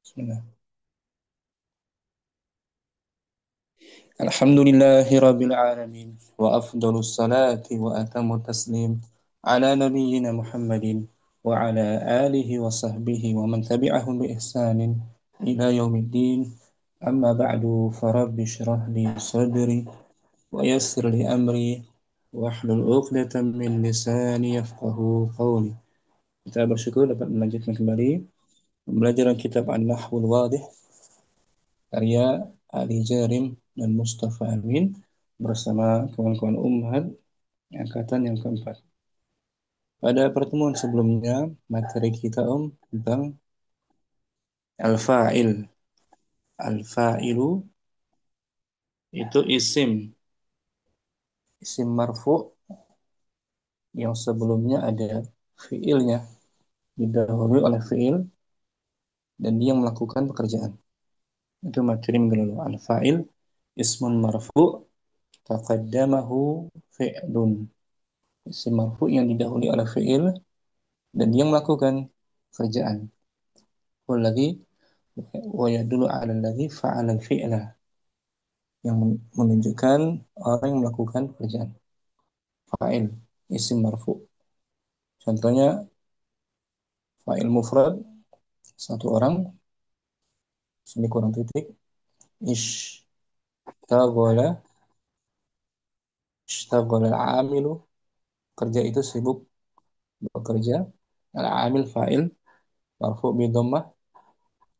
Bismillah. Alhamdulillahi Rabbil Alamin wa afdalus salati wa atamu taslim ala nabiyyina Muhammadin wa ala alihi wa sahbihi wa man tabi'ahum bi ihsanin ila yaumiddin amma ba'du farabbi syrah li sadri wa yassir li amri wahlul 'uqdatam min lisani yafqahu qawli. Kita bersyukur dapat melanjutkan kembali pembelajaran kitab An-Nahwul Wadih karya Ali Jarim dan Mustafa Amin bersama kawan-kawan Umhat angkatan yang keempat. Pada pertemuan sebelumnya, materi kita tentang al-fa'il. Al-fa'ilu itu isim marfu yang sebelumnya ada fiilnya, didahului oleh fiil dan dia melakukan pekerjaan. Itu materi minggu lalu. Al-fa'il ismun marfu taqaddamahu fi'lun. Isim marfu yang didahului oleh fiil dan dia melakukan kerjaan. Walladhi wa yadullu 'ala alladhi fa'ala al-fi'la, yang menunjukkan orang yang melakukan pekerjaan. Fa'il isim marfu. Contohnya fa'il mufrad satu orang, sini kurang titik, ishtaghala ishtaghala al-'amilu, kerja itu sibuk bekerja. Al-'amil fa'il marfu bi dhammah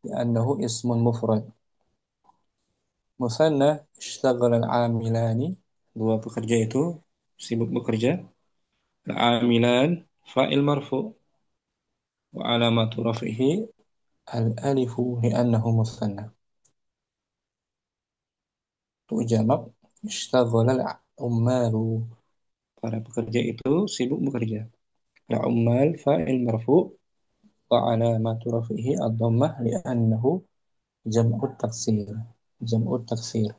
li'annahu ismun mufrad. Musanna ishtaghala al-'amilani, dua pekerja itu sibuk bekerja. Al-'amilan fa'il marfu wa alamatu raf'ihi al-alifu li'annahu musanna. Untuk jamak ishtaghala al-ummalu, para pekerja itu sibuk bekerja. Al-ummal fa'il marfu wa alamatu raf'ihi ad-dhammah li'annahu jam'ut taksir. Jam'ut taksir.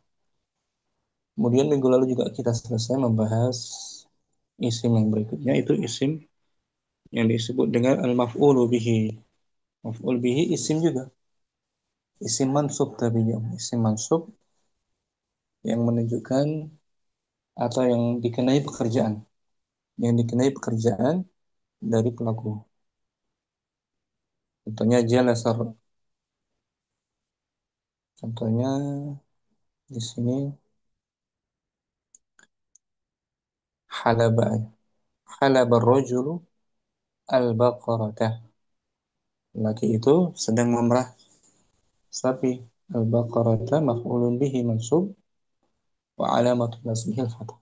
Kemudian minggu lalu juga kita selesai membahas isim yang berikutnya, itu isim yang disebut dengan al-maf'ulu bihi. Maf'ul bihi isim juga. Isim mansub tapi isim mansub yang menunjukkan atau yang dikenai pekerjaan. Yang dikenai pekerjaan dari pelaku. Contohnya jalasar. Contohnya di sini halaba. Halaba rajulu al-baqarata. Laki itu sedang memerah sapi. Al-baqarata maf'ulun bihi mansub wa alamatu nasbihi al-fathah.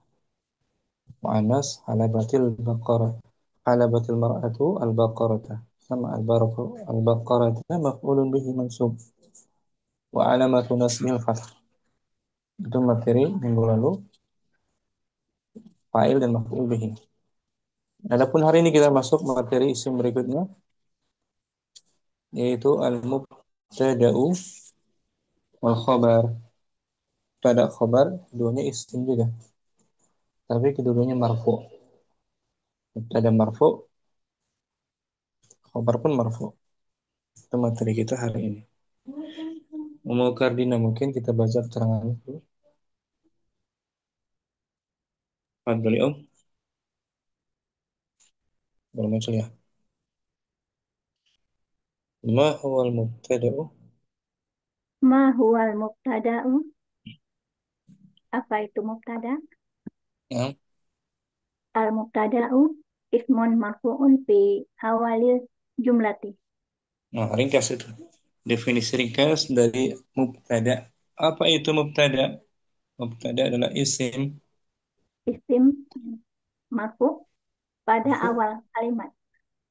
Mu'annas halabatil baqarah. Halabatil mar'atu al-baqarata. Sama al-baqarata maf'ulun bihi mansub wa alamatu nasbihi al-fathah. Itu materi minggu lalu, fa'il dan maf'ul bihi. Adapun hari ini kita masuk materi isim berikutnya, yaitu al-mubtada'u wal khabar. Mubtada khabar keduanya isim juga, tapi keduanya marfu. Mubtada marfu, khabar pun marfu. Itu materi kita hari ini. Mau Kardina mungkin kita baca keterangan itu. Fadli Om, belum muncul ya. Ma huwal mubtada'u? Ma huwal mubtada'u? Apa itu mubtada? Ya. Al-mubtada'u ismun marfu'un fi awalil jumlati. Nah, ringkas itu. Definisi ringkas dari mubtada. Apa itu mubtada? Mubtada adalah isim Isim marfu' pada marfu. awal kalimat.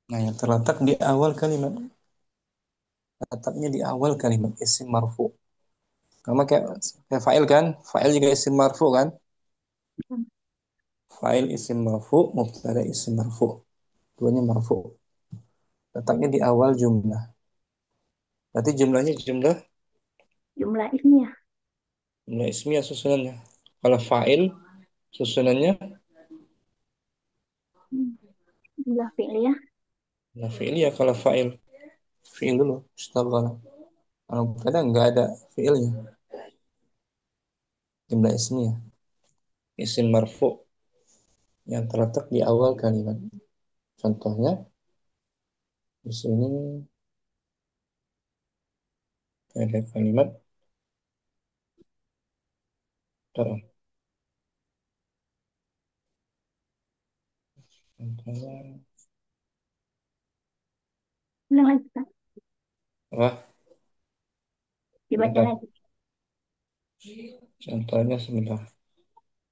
Nah, yang terletak di awal kalimat. Letaknya di awal kalimat isim marfu. Sama kayak fa'il kan? Fa'il juga isim marfu kan? Fa'il isim marfu, mubtada isim marfu. Duanya marfu. Letaknya di awal jumlah. Berarti jumlahnya Jumlah ismiyah. jumlah ismiyah susunannya. Kalau fa'il susunannya Hmm. Jumlah fi'liyah. nah fi'il ya, kalau fa'il fi'il dulu. Istaghala. Kalau mubtada nggak ada fiilnya, jumlah ismiyah. Isim marfu yang terletak di awal kalimat. Contohnya di sini ada kalimat terang. Contohnya Ulang lagi, Kak. apa? Dibaca Sebentar. lagi. Contohnya sebentar.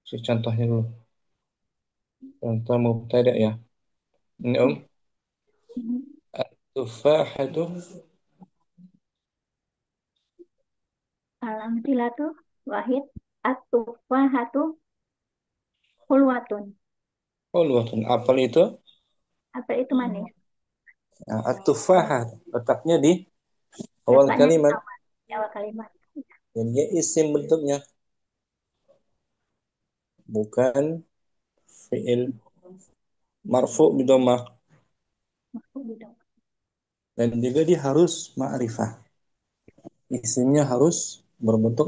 Si contohnya dulu. Contoh mubtada ya. Ini Om, Ya. Mhm. tufahatu Al-amthilatu wahid. At-tufahatu hulwatun. hulwatun. Apel itu, Apel itu manis. nah, at-tufahah letaknya di awal Letaknya kalimat. di awal kalimat. Dan dia isim bentuknya, bukan fiil marfu bidomah. Maksud gitu. Dan juga dia harus ma'rifah. Isimnya harus berbentuk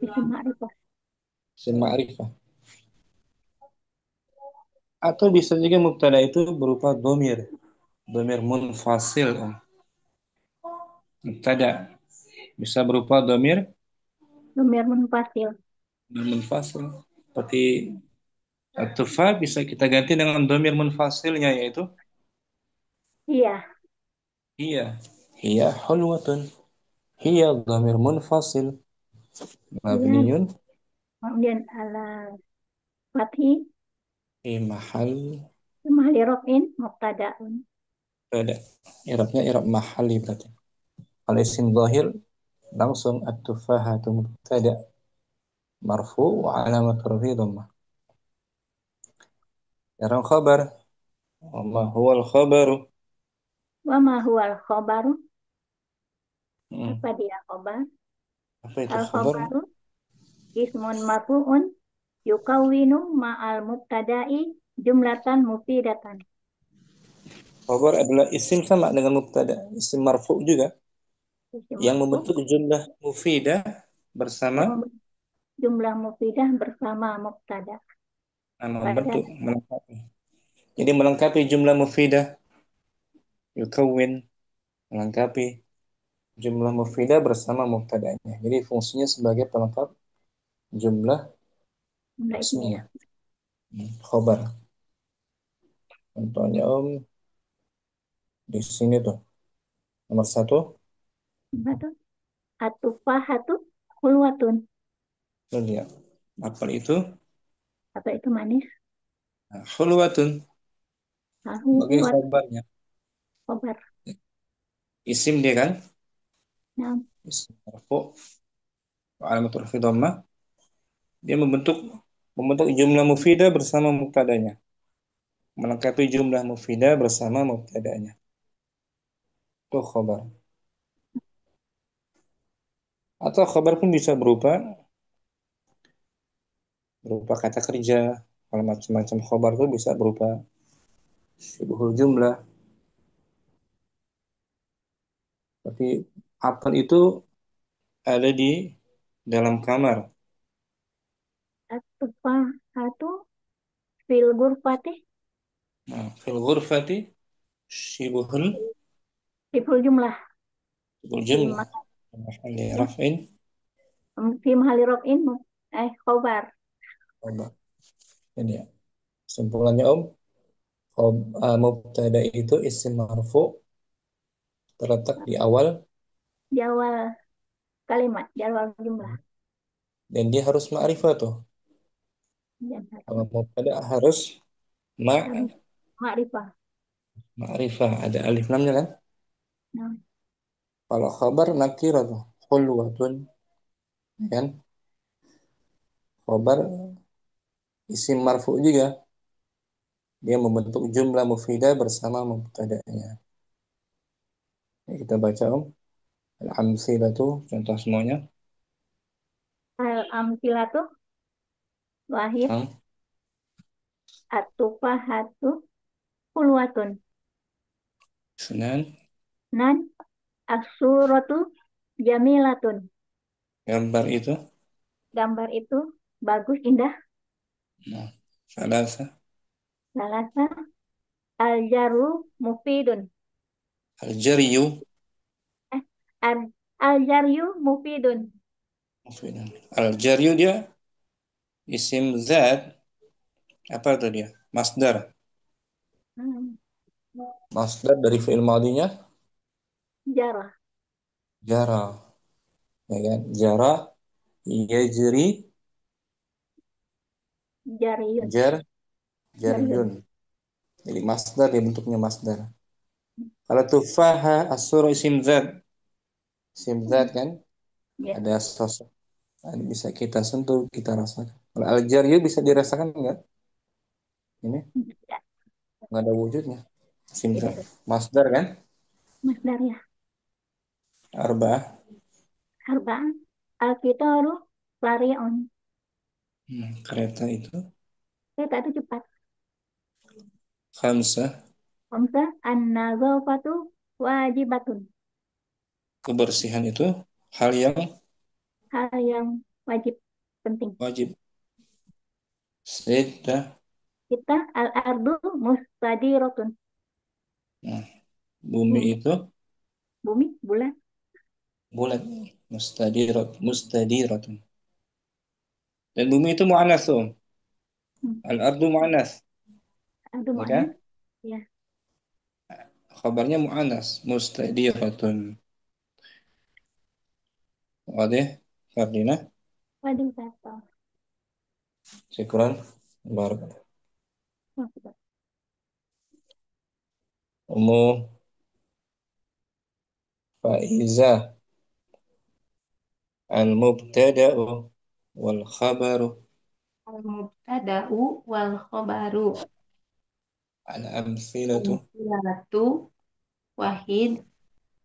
Isim ma'rifah. isim ma'rifah. Atau bisa juga mubtada itu berupa domir. Domir munfasil. Mubtada bisa berupa Domir munfasil. domir munfasil. Seperti tufa bisa kita ganti dengan domir munfasilnya yaitu Iya. iya. Iya hulwatun. Iya domir munfasil. Iya. Mabniyun Kemudian ala fathi. fi mahal Mahli rofin. Muqtada'un. pada i'rabnya i'rab mahali berarti. Kalau isim zahir langsung at-tufahatu mubtada marfu wa alamat rafi dhammah. Sekarang khabar. Ma huwa al-khabaru? Wa ma huwal khobaru. Hmm. Apa dia khobar? Apa itu Al khabar? khobaru. Ismun marfu'un. Yukawwinu ma'al mubtada'i jumlatan mufidatan. Khabar adalah isim sama dengan mubtada, isim marfu juga Isim yang marfu membentuk jumlah mufidah bersama yang membentuk jumlah mufidah bersama mubtada. Pada membentuk melengkapi. Jadi melengkapi jumlah mufidah yukawin melengkapi jumlah mufidah bersama mubtadanya. Jadi fungsinya sebagai pelengkap jumlah jumlah ismiyah. ismiyah. Khabar. Contohnya Om di sini tuh nomor satu, Apa tuh? Atufahatu hulwatun. lo lihat apel itu Apa itu manis? khulwatun Tahu sebagai wat khabarnya. khobar. Isim dia kan, Nah, isim marfu alamat rafi dhammah. Dia membentuk jumlah mufidah bersama mubtadanya, melengkapi jumlah mufidah bersama mubtadanya. Itu khabar. Atau khabar pun bisa berupa kata kerja. Kalau macam-macam khabar itu bisa berupa syibhul jumlah. Tapi apel itu ada di dalam kamar. atufahatu fil gurfati Nah, fil ghurfati syibhul siful jumlah fi jumlah. ma Mahalli raf'in fi mahali rofin khobar. khabar. Ini ya. Kesimpulannya Om, mubtada itu isim marfu terletak di awal Di awal kalimat, di awal jumlah. dan dia harus ma'rifah tuh. Dan Kalau harus mubtada harus harus ma'rifah. ma'rifah, ada alif lamnya kan? Nah, Kalau khabar nakirah tuh, khulwatun, ya kan? Khabar isim marfu juga, dia membentuk jumlah mufidah bersama mubtada'nya. Ya, kita baca Om, al-amsilatu, contoh semuanya. al amsilatu wahid. Hmm. Atufahatu hulwatun. Senan, Nan As-suratu jamilatun. Gambar itu. Gambar itu bagus, indah. Nah, salasa. Lalasa. Al-jaru mufidun. Al-jariyu. Eh, al-jaryu mufidun. Al-jariyu dia isim zat. Apa itu dia? Masdar. Hmm. Masdar dari fi'il madinya Jarah. jara. Ya kan? Jara, yajri, Jariyun. jar, jaryun. Jariyun. Jadi masdar dia bentuknya masdar. Kalau tufaha as-sura isim zat. Isim zat Hmm. kan Ya. ada sosok. Bisa kita sentuh, kita rasakan. Kalau al-jaryu bisa dirasakan enggak? Ini Tidak. nggak ada wujudnya. Isim Tidak zat. ada. Masdar kan? Masdar ya. Arba'ah. Arba'ah. Al-qitaru lari'un. Kereta itu. Kereta itu cepat. Khamsah. Khamsah. An-nazafatu wajibatun. Kebersihan itu hal yang Hal yang wajib, penting. wajib. Sittah. Kita al-ardu mustadiratun. Nah, bumi Bumi, itu bumi, bulan. bulat. Mustadiratun. Dan bumi itu mu'anats tuh. Hmm. Al-ardu mu'anats, Ardu ya mana? kan? Ya, Khabarnya mu'anats, mustadiratun. Wadih, Fardina. waduh kata. Syukran. Barak. Umu faiza al-mubtada'u wal khabaru Al-mubtada'u wal khobaru. al-amthilatu Al-mubtada'u wahid.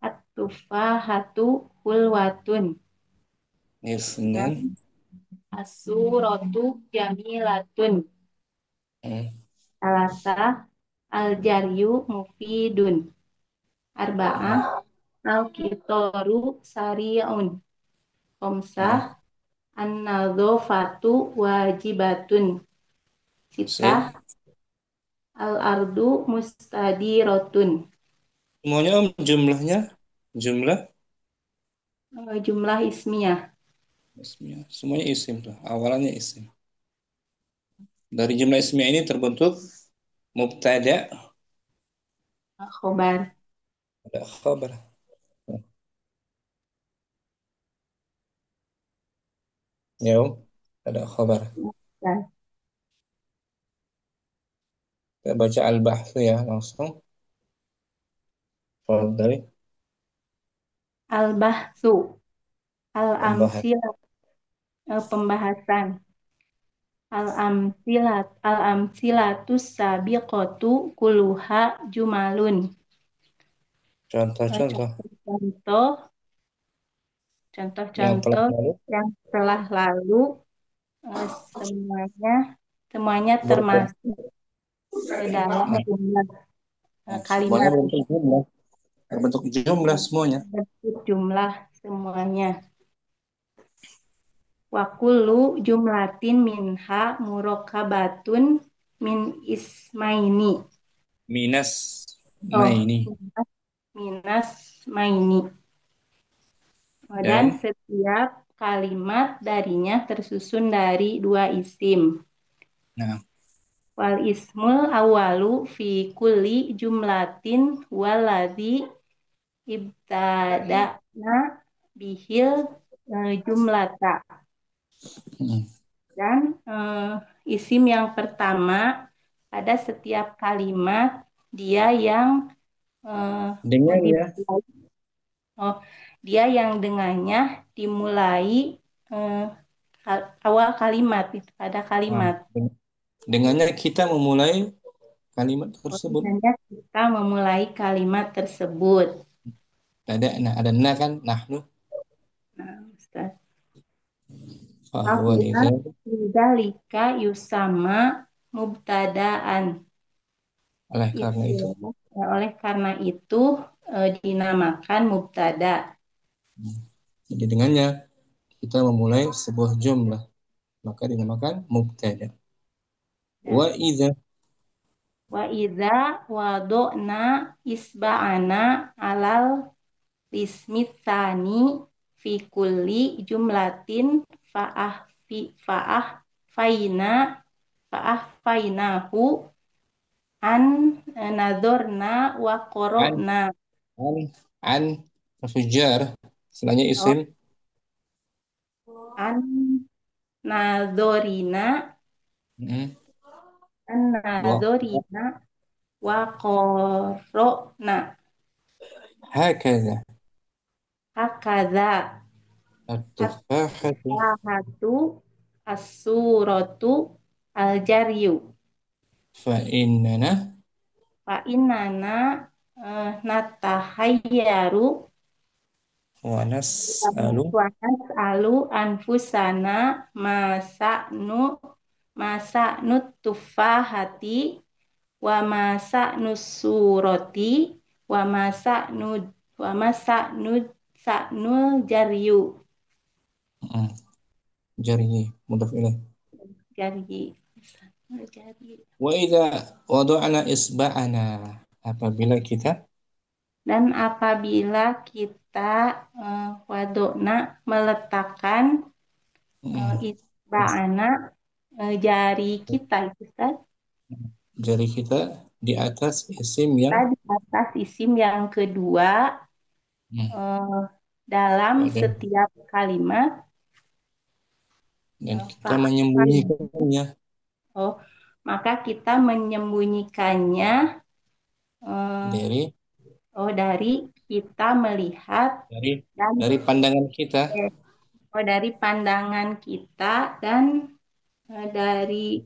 At-tufahatu hulwatun. isnan. Dan as-suratu jamilatun. Hmm. Salasa. Al-jaryu mufidun. Arba'ah. Al-kitoru sari'un. Khomsah. Hmm. An-nadhofatu wajibatun. Sitah. Sip. Al-ardu mustadirotun. Semuanya om jumlahnya jumlah Jumlah ismiyah. ismiyah. Semuanya isim tuh. Awalannya isim. Dari jumlah ismiyah ini terbentuk mubtada Khobar. ada khabar. Ya, Om. Ada khabar. Dan Kita baca al-bahth ya langsung. Dari al-bahsu. pembahasan. Al-amsilah. Pembahasan. Al-amsilatus sabiqatu kuluha jumalun. Contoh-contoh Contoh-contoh. yang telah Contoh-contoh lalu yang telah lalu. eh, semuanya semuanya berbentuk. termasuk ke dalam jumlah Nah, semuanya kalimat, berbentuk jumlah. Berbentuk jumlah semuanya. bentuk jumlah semuanya. Wa kullu jumlatin minha murokabatun min ismaini. Minas Oh, maini minus maini. Dan dan setiap kalimat darinya tersusun dari dua isim. nah Wal ismul awalu fi kulli jumlatin waladhi ibtada'na bihil jumlata. hmm. Dan isim yang pertama pada setiap kalimat dia yang Dengan ya dimulai, oh, dia yang dengannya dimulai eh, awal kalimat itu pada nah, kalimat. dengannya kita memulai kalimat Oh, tersebut. dengannya kita memulai kalimat tersebut. Ada na kan nahnu Nah, Ustaz. fahuwa Fahuwa liza lidzalika yusama mubtadaan. oleh karena Itu itu oleh karena itu dinamakan mubtada. Hmm. Jadi dengannya kita memulai sebuah jumlah, maka dinamakan mubtada. Wa Dan idza wa idza wado'na isba'ana alal ismi tsani fi kulli jumlatin fa'ah fi fa'ah faina fa'ah fainahu an nadorna wa an qara'na. an an harfu selanjutnya Oh, isim an nadorina hmm. an wa nadorina wa qara'na. hakaza Hakadha at-tufahatu at-tahatu as-suratu al-jaryu. fa innana Fa inana natahayyaru wa nas'alu wa nas'alu anfusana masa'nu masa'nu tufahati wa masa'nu surati wa masa'nu wa masa'nu sa'nu jaryu. hmm. Jari mudhaf ilaih. Jaryi. Jaryi. Wa idza wada'na isba'ana apabila kita Dan apabila kita wadokna meletakkan hmm. isba'ana jari kita itu Ustaz. Jari kita di atas isim Kita yang di atas isim yang kedua hmm. eh, dalam pada setiap kalimat dan kita fa'afan. menyembunyikannya Oh, maka kita menyembunyikannya eh, dari dari kita melihat dari dan dari pandangan kita eh, dari pandangan kita dan dari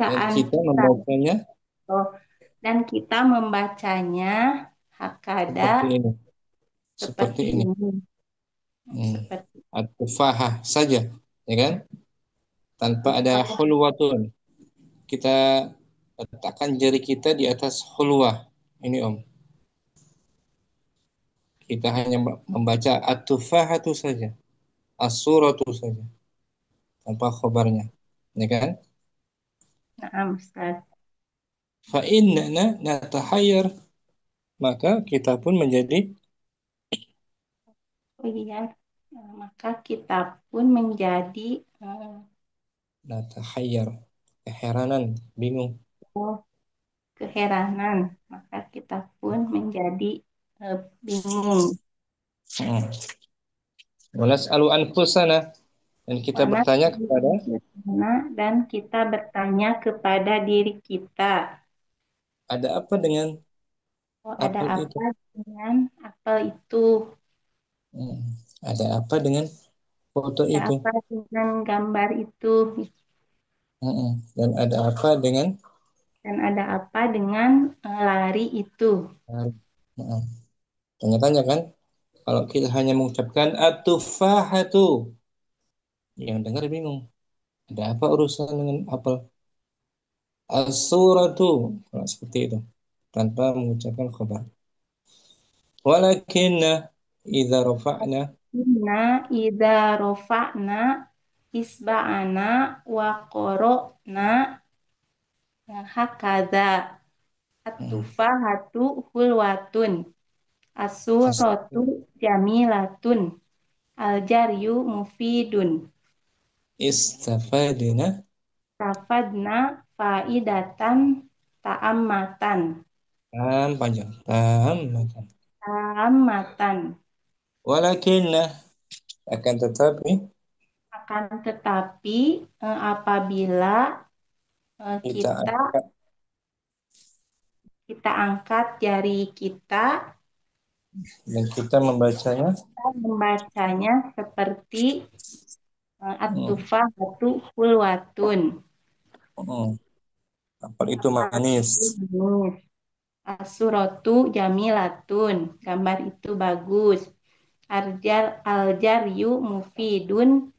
dan bacaan kita kita. membacanya Oh, dan kita membacanya hakada seperti ini seperti seperti ini ini. hmm. Seperti At-tufahah saja ya kan tanpa ada tufah. hulwatun kita letakkan jari kita di atas hulwah ini Om kita hanya membaca at-tufahatu saja as-suratu saja tanpa khobarnya ya kan Nah, Ustaz. fa innana natahayyar maka kita pun menjadi Oh iya, maka kita pun menjadi natahayyar keheranan bingung oh, keheranan. Maka kita pun menjadi bingung. hmm. Walas alu anfusana dan kita Karena bertanya kepada dan kita bertanya kepada diri kita, ada apa dengan oh ada apel itu apa dengan apel itu? hmm. Ada apa dengan foto Ada itu apa dengan gambar itu? hmm. Dan ada apa dengan Dan ada apa dengan lari itu? hmm. Tanya-tanya kan kalau kita hanya mengucapkan at-tufahatu yang dengar bingung ada apa urusan dengan apel as-suratu kalau seperti itu tanpa mengucapkan khabar walakinna idza rafa'na Inna idza rofa'na isba'ana wa qara'na hakadha hmm. at-tufahatu hulwatun as-suratu jamilatun al-jaryu mufidun Istafadna tafadna faidatan ta'ammatan panjang tahammatan ta'ammatan. walakinna akan tetapi Akan tetapi apabila kita kita angkat kita angkat jari kita, dan kita membacanya kita membacanya seperti hmm. at-tufahatu hulwatun. Hmm. Apel itu Apel manis itu manis. As-suratu jamilatun. Gambar itu bagus. Aljaryu mufidun.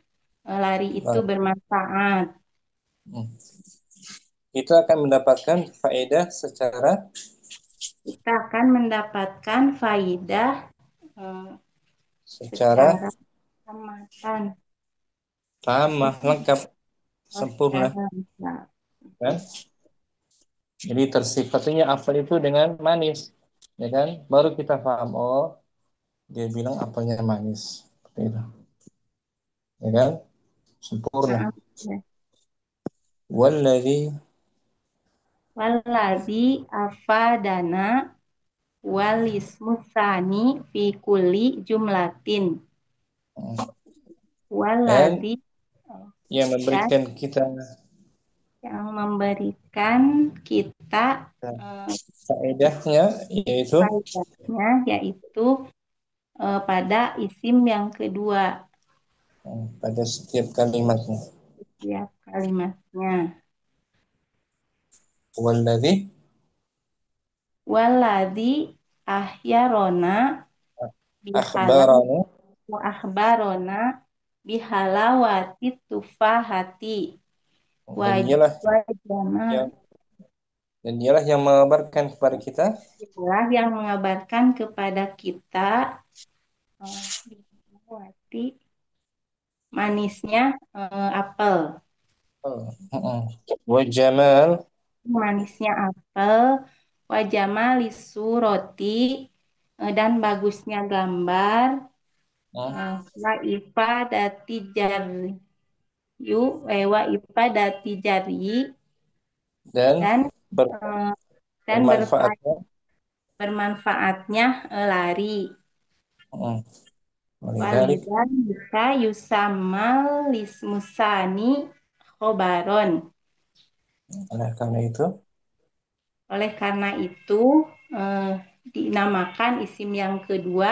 Lari itu Nah, bermanfaat. hmm. Kita akan mendapatkan faedah secara kita akan mendapatkan faidah eh, Secara secara tamatan. tamah, lengkap, Oh, sempurna. secara lengkap. Kan? Jadi tersifatnya apel itu dengan manis. Ya kan? Baru kita paham, oh dia bilang apelnya manis. Seperti itu. Ya kan? Sempurna. Nah, ya. Walladzi Waladzi afadana walismusani fi kulli jumlatin. dan Waladzi yang dan memberikan kita yang memberikan kita eh, faedahnya yaitu faedahnya yaitu pada isim yang kedua pada setiap kalimatnya. setiap kalimatnya. Walladzi Waladzi ahyarona bihala akhbarana. wa akhbarona bihalawati tufahati dan dialah wajama yang dan dialah yang mengabarkan kepada kita yang mengabarkan kepada kita bihalawati manisnya apel. wa jamal Manisnya apel, wajama lisuroti dan bagusnya gambar, wa ifadati jaryu, wa ifadati jari dan dan ber- eh, dan bermanfaatnya. bermanfaatnya lari. Walidalik, Walidan bisa yusamal lismusani khobaron. oleh karena itu Oleh karena itu, eh, dinamakan isim yang kedua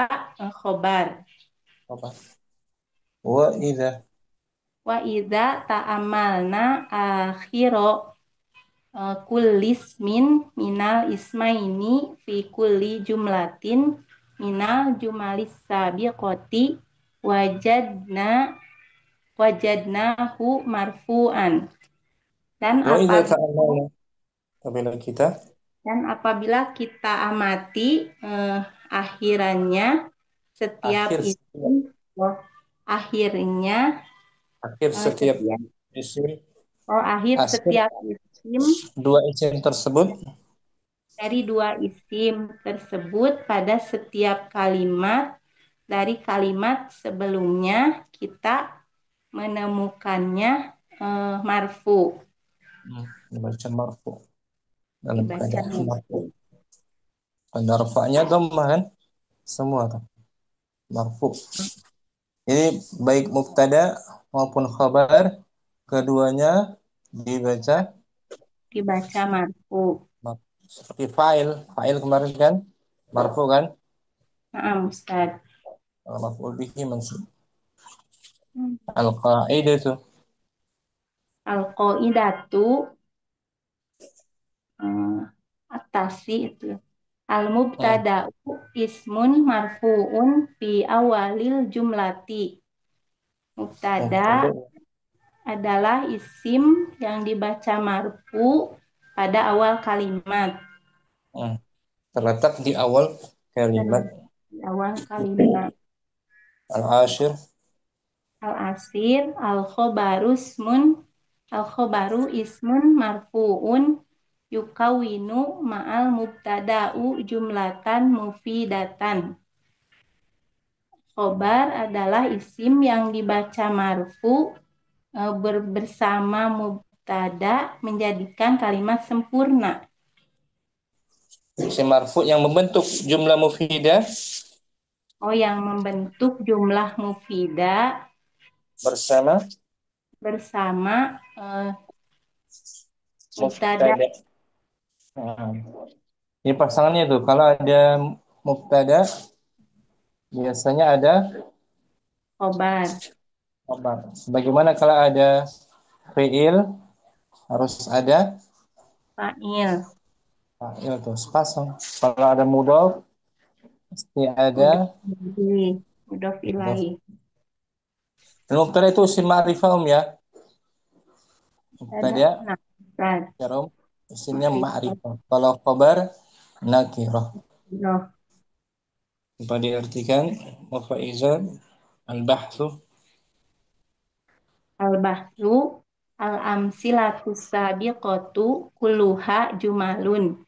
khobar. apa? Wa idza Wa idza ta'amalna akhiro kullis minal ismaini fi kulli jumlatin minal jumalis sabiqoti wajadna wajadnahu marfu'an. Dan wa idza apabila ta'ammalna apabila kita Dan apabila kita amati akhirannya setiap akhir isim, oh, akhirnya akhir setiap setiap isim akhir akhir setiap isim dua isim tersebut dari dua isim tersebut pada setiap kalimat dari kalimat sebelumnya kita menemukannya marfu dibaca marfu dalam dibaca keadaan marfu. marfu. Pada rafa'nya dhammah kan? Semua tuh marfu. Jadi baik mubtada maupun khabar keduanya dibaca Dibaca marfu. marfu. Seperti fa'il, fa'il kemarin kan marfu kan? Nah, Ustaz. Maf'ul bihi mansub. Al-qa'idatu Al-qaidatu atasi itu. Al-mubtada'u ismun marfu'un fi awalil jumlati. Mubtada mubtada adalah isim yang dibaca marfu pada awal kalimat. hmm, terletak di awal kalimat. Di awal kalimat. Al-ashir Al-asir, al-khobaru ismun marfu'un yukawinu ma'al mubtada'u jumlatan mufidatan. Khobar adalah isim yang dibaca marfu bersama mubtada menjadikan kalimat sempurna. isim marfu yang membentuk jumlah mufidah Yang membentuk jumlah mufidah bersama bersama mubtada. mubtada. Hmm. Ini pasangannya tuh kalau ada mubtada biasanya ada Khobar. khabar. Bagaimana kalau ada fiil harus ada Fa'il. fa'il tuh sepasang. Kalau ada mudhaf mesti ada Mudhof ilaih. Mudhof mudhaf. ilaih. Dan mubtada itu isim ma'rifah ya. Ada. Mubtada Nah, Ustaz. ya Rom, isimnya Ma'rifat. ma'rifah. Kalau khabar nakirah. Nah, Apa diartikan? Mufaizan al-bahthu. al-bahru al-amsilatus sabiqatu kulluha jumalun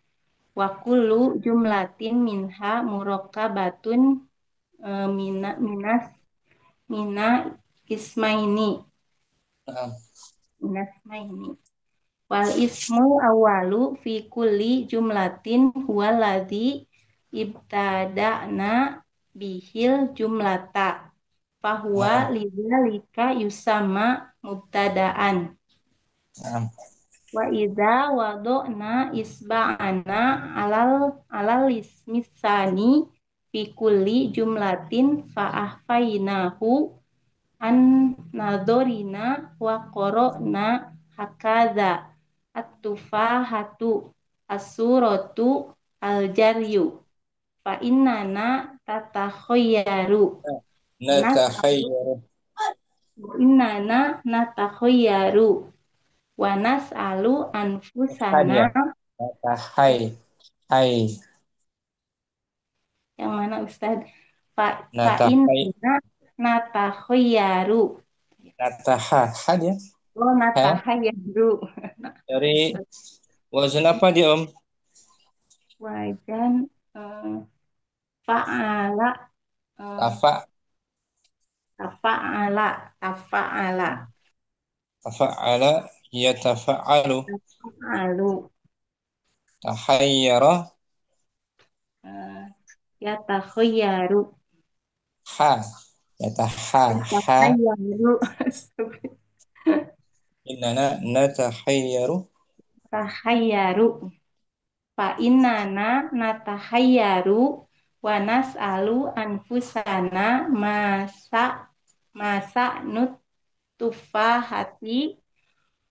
wa kullu jumlatin minha murakkabatun mina ismaini Nah, minasmaini wal ismu awalu fi kulli jumlatin huwaladzi ibtada'na bihil jumlata fahuwa nah, lidzalika yusamma mubtada'an nah, wa idza wada'na isba'ana alal ismisani fi kulli jumlatin fa ahfainahu an nadorina wa qara'na hakadha at-tufahatu as-suratu al-jaryu fa innana tatakhayyaru nas natakhayyaru. innana natakhayyaru wa nas'alu anfusana Ya. Natahai. Hai. yang mana Ustaz fa Natahai. innana natakhayyaru Nataha. Had ya. oh Ha. natakhayyaru Dari wazan apa dia Om? wajan fa'ala eh, Tafa. tafa'ala tafa'ala Tafa'ala. Yatafa'alu. tafa'alu Tahayyara. eh, yatakhayyaru Ha. Yataha. Ha. yatakhayyaru Innana natahayyaru. takhayyaru fa innana natahayyaru wa nas'alu anfusana masa nut tufahati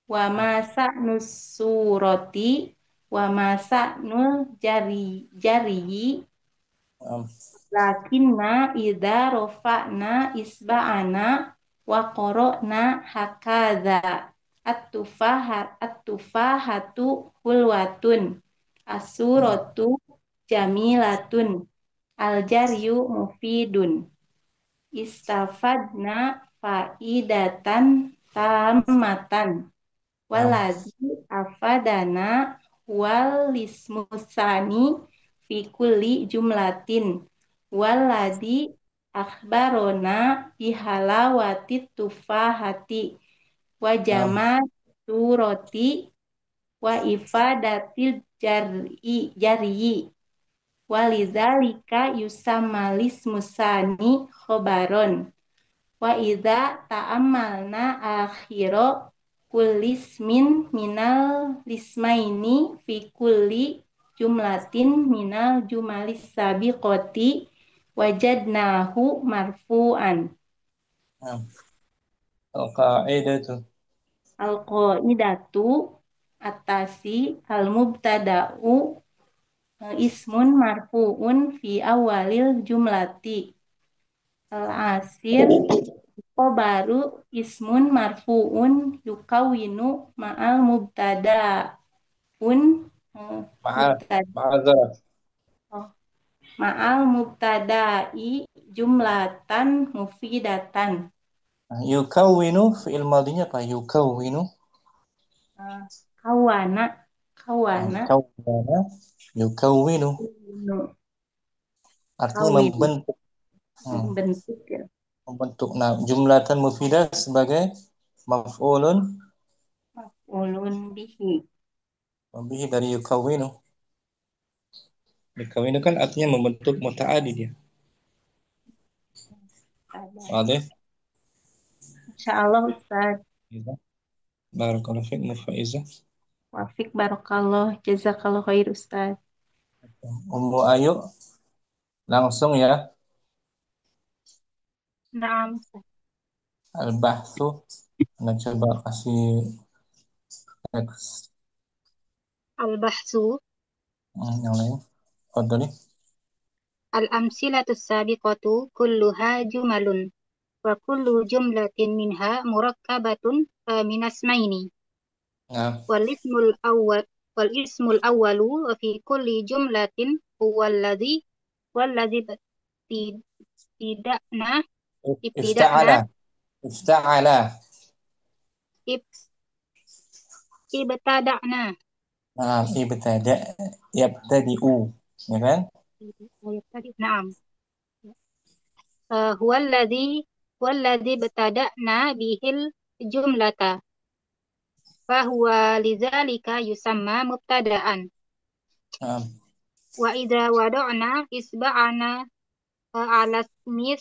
wa masa nusuroti wa masa nul jari Um, lakinna idza rafa'na isba'ana wa qara'na hakadha at-tufahatu hulwatun as-suratu jamilatun al-jaryu mufidun istafadna faidatan tammatan um, waladhi afadana wal ismusani fi kulli jumlatin waladhi akhbarona bihalawati tufahati wa um, jama surati wa ifadatil jaryi walidzalika yusammalis musani khobaron wa idza ta'ammalna akhiro kullismin minal lismaini fi kulli jumlatin minal jumalis sabiqoti wajadnahu marfu'an um. Al-qa'idatu. al-qaidatu atasi al-mubtada'u ismun marfu'un fi awalil jumlati al-asir baru ismun marfu'un yukawinu ma'al mubtada'un Ma'al. mubtada Ma'adzarah. oh, ma'al mubtada'i jumlatan mufidatan Yukawwinu fi'il madinya apa? Yukawwinu. Eh, kawana kawana Kawwana. Yukawwinu. nu Artinya kawin membentuk. Hmm. bentuk ya Membentuk. Nah, jumlatan mufidah sebagai maf'ulun ulun bihi bihi dari yukawwinu. Yukawwinu kan artinya membentuk muta'adi dia. ada Ada? insyaallah Ustaz Barakallahu fiik Mufaizah. wafik barakallah jazakallah khair Ustaz Ummu Ayu langsung ya Naam al-bahthu. Nah, coba kasih teks Al-bahsu yang lain. Fadhali. al-amsilatus sabiqatu kulluha jumalun wa kullu jumlatin minha murakkabatun minasmaini Nah, wal ismul awwal wal ismul awwalu fi kulli jumlatin huwallazi ibtida'na ibtida'na افتعل افتعل ib- ibtada'na ابتدأ يبتدئ ya kan? Naam. Huwallazi ibtada'na bihil jumlata fahuwa lidzalika yusamma mubtada'an. Naam. Wa idza wada'na isba'ana ala ismi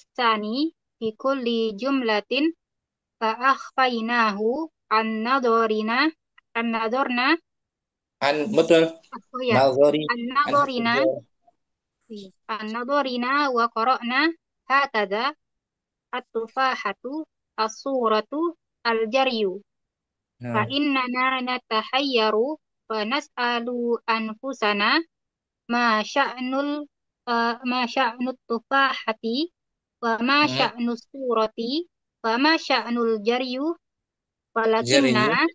fi kulli jumlatin fa akhfainahu an nadorna Betul. oh ya Nazari an an nadorina hafidh. an nadorina wa qara'na hakadha at-tufahatu as-suratu al-jaryu fa Nah, innana natahayyaru wa nas'alu anfusana ma sya'nul ma sya'nut tufahati wa ma hmm. sya'nus surati wa ma sya'nul jaryu walakinna Jariyu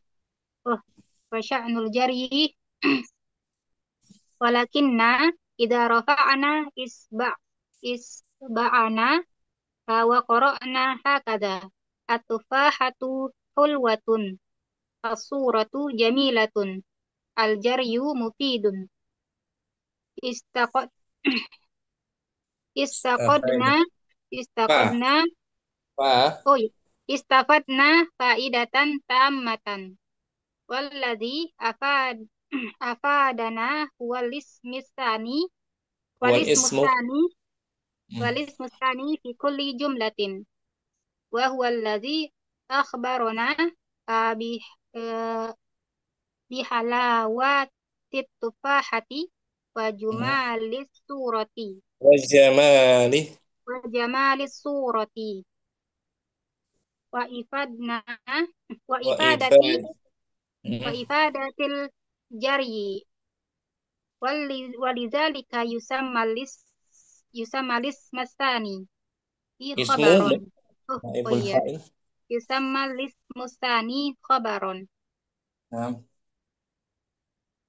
oh wa sya'nul jaryi walakinna idza rafa'na isba'ana wa qara'na hakadha at-tufahatu hulwatun as-suratu jamilatun al-jaryu mufidun istaqad istaqadna faedah fa istaqadna fa oh iya. Istafadna faidatan tammatan walladzi afadana walismisani wal ismu walismusani hmm. walismusani fi kulli jumlatin wa huwa alladzi akhbarana bi eh, bihalawatit tufahati wa Hmm. jumalis surati Wa jamali wa jamalis surati wa ifadna wa wa ifadati ifad wa hmm. ifadatil jaryi walidzalika yusammalis masani fi Ismu khabaron oh naibul iya fa'il. yusammalis musani khabaron Nah,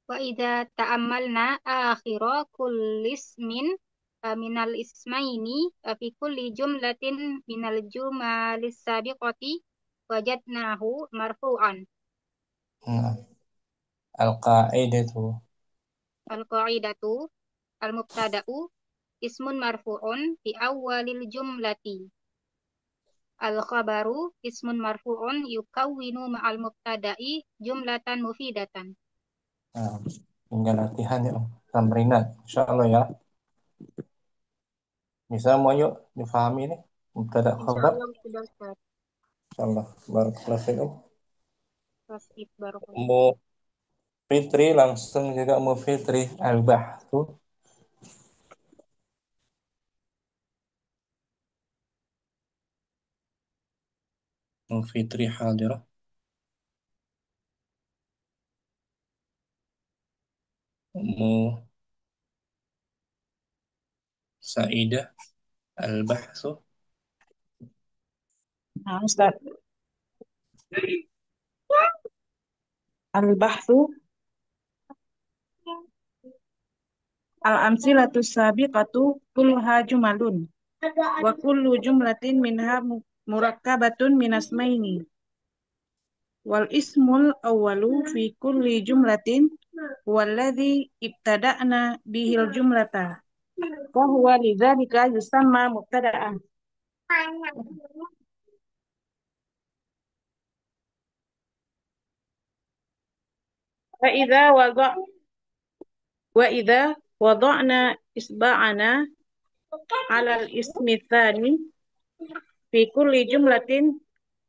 wa idza ta'ammalna akhira kullismin minal ismaini fi kulli jumlatin minal jumalis sabiqati wajadnahu marfu'an nah. Al-qa'idatu al-qa'idatu al-mubtada'u ismun marfu'un fi awwalil jumlati al-khabaru ismun marfu'un yukawwinu ma'al mubtada'i jumlatan mufidatan. nah, tinggal latihan ya Tamrinat insyaallah ya bisa mau yuk difahami nih mubtada khabar Insyaallah sudah Ustaz. insyaallah barakallahu fikum. Fasih barakallahu. Mu Fitri langsung juga Mu Fitri al-bahthu Mu Fitri hadirah Mu Saidah al-bahthu Nah, Ustaz, al-bahthu al-amsilatu sabiqatu kulluha jumalun wa kullu jumlatin minha murakkabatun min asmaini wal ismul awwalu fi kulli jumlatin walladhi ibtada'na bihil jumlata wa huwa lidzalika yusamma mubtada'an. Wa idza wada' wa idza wada'na isba'ana 'ala al-ismi tsani fi kulli jumlatin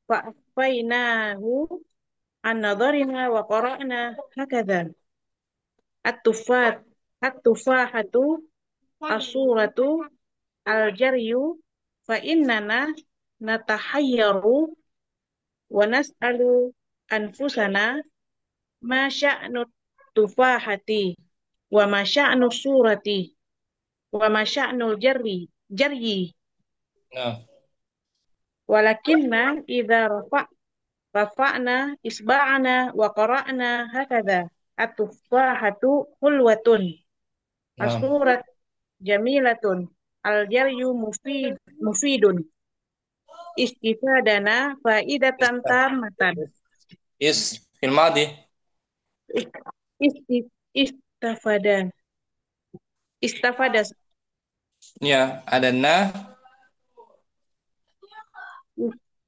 fa akhfainahu an nadharina wa qara'na hakadha at-tufat at-tufahatu as-suratu al-jaryu fa innana natahayyaru wa nas'alu anfusana ma sya'nu tufahati wa ma sya'nu surati wa ma sya'nul jaryi nah walakinna idza rafa'na isba'ana wa qara'na hakadha At-tufahatu hulwatun. Naam. As-surat jamilatun. Al-jaryu mufidun. Istifadana faidatan tamatan. في الماضي. Isti, istafada. Istafada. Ya, ada na.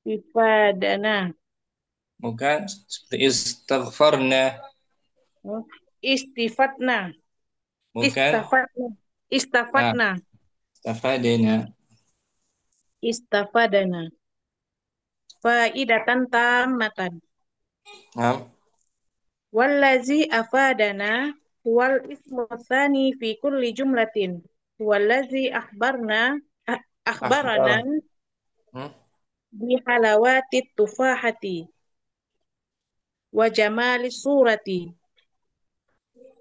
Istifadana. Bukan seperti istaghfarna. Istifatna. Bukan. Istafatna. Nah, Istafatna. istafadena. Istafadana. Faidatan tamatan. Naam. Wallazi afadana wal ismu tsani fi kulli jumlatin. Wallazi akhbarana Akhbar. Hmm? bi halawati tufahati wa jamali surati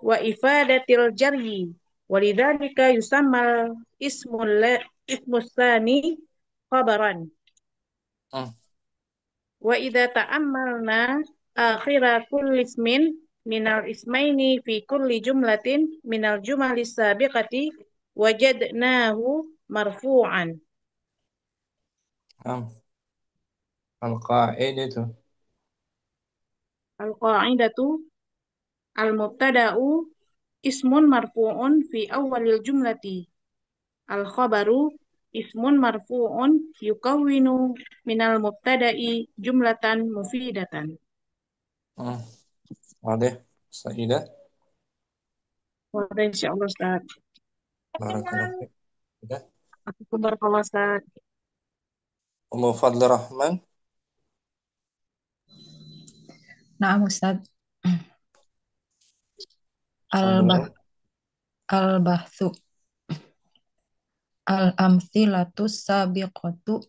wa ifadatil jaryi. Walidhalika yusammal ismu tsani khabaran. Hmm. Wa idza ta'ammalna akhira kulli ismin minal ismaini fi kulli jumlatin minal jumalis sabiqati wajadnahu marfu'an. Naam. Al-qa'idatu. Al-qa'idatu al-mubtada'u ismun marfu'un fi awwalil jumlati. Al-khabaru ismun marfu'un yukawwinu minal mubtada'i jumlatan mufidatan. Hmm. Wadah. Saidah. Wa insyaallah Ustaz. Barakallahu fiik. Sudah. Aku barakallah Ustaz. Ummu Fadli Rahman. Naam Ustaz. Alhamdulillah. Al-bah al-bahthu al-amthilatu sabiqatu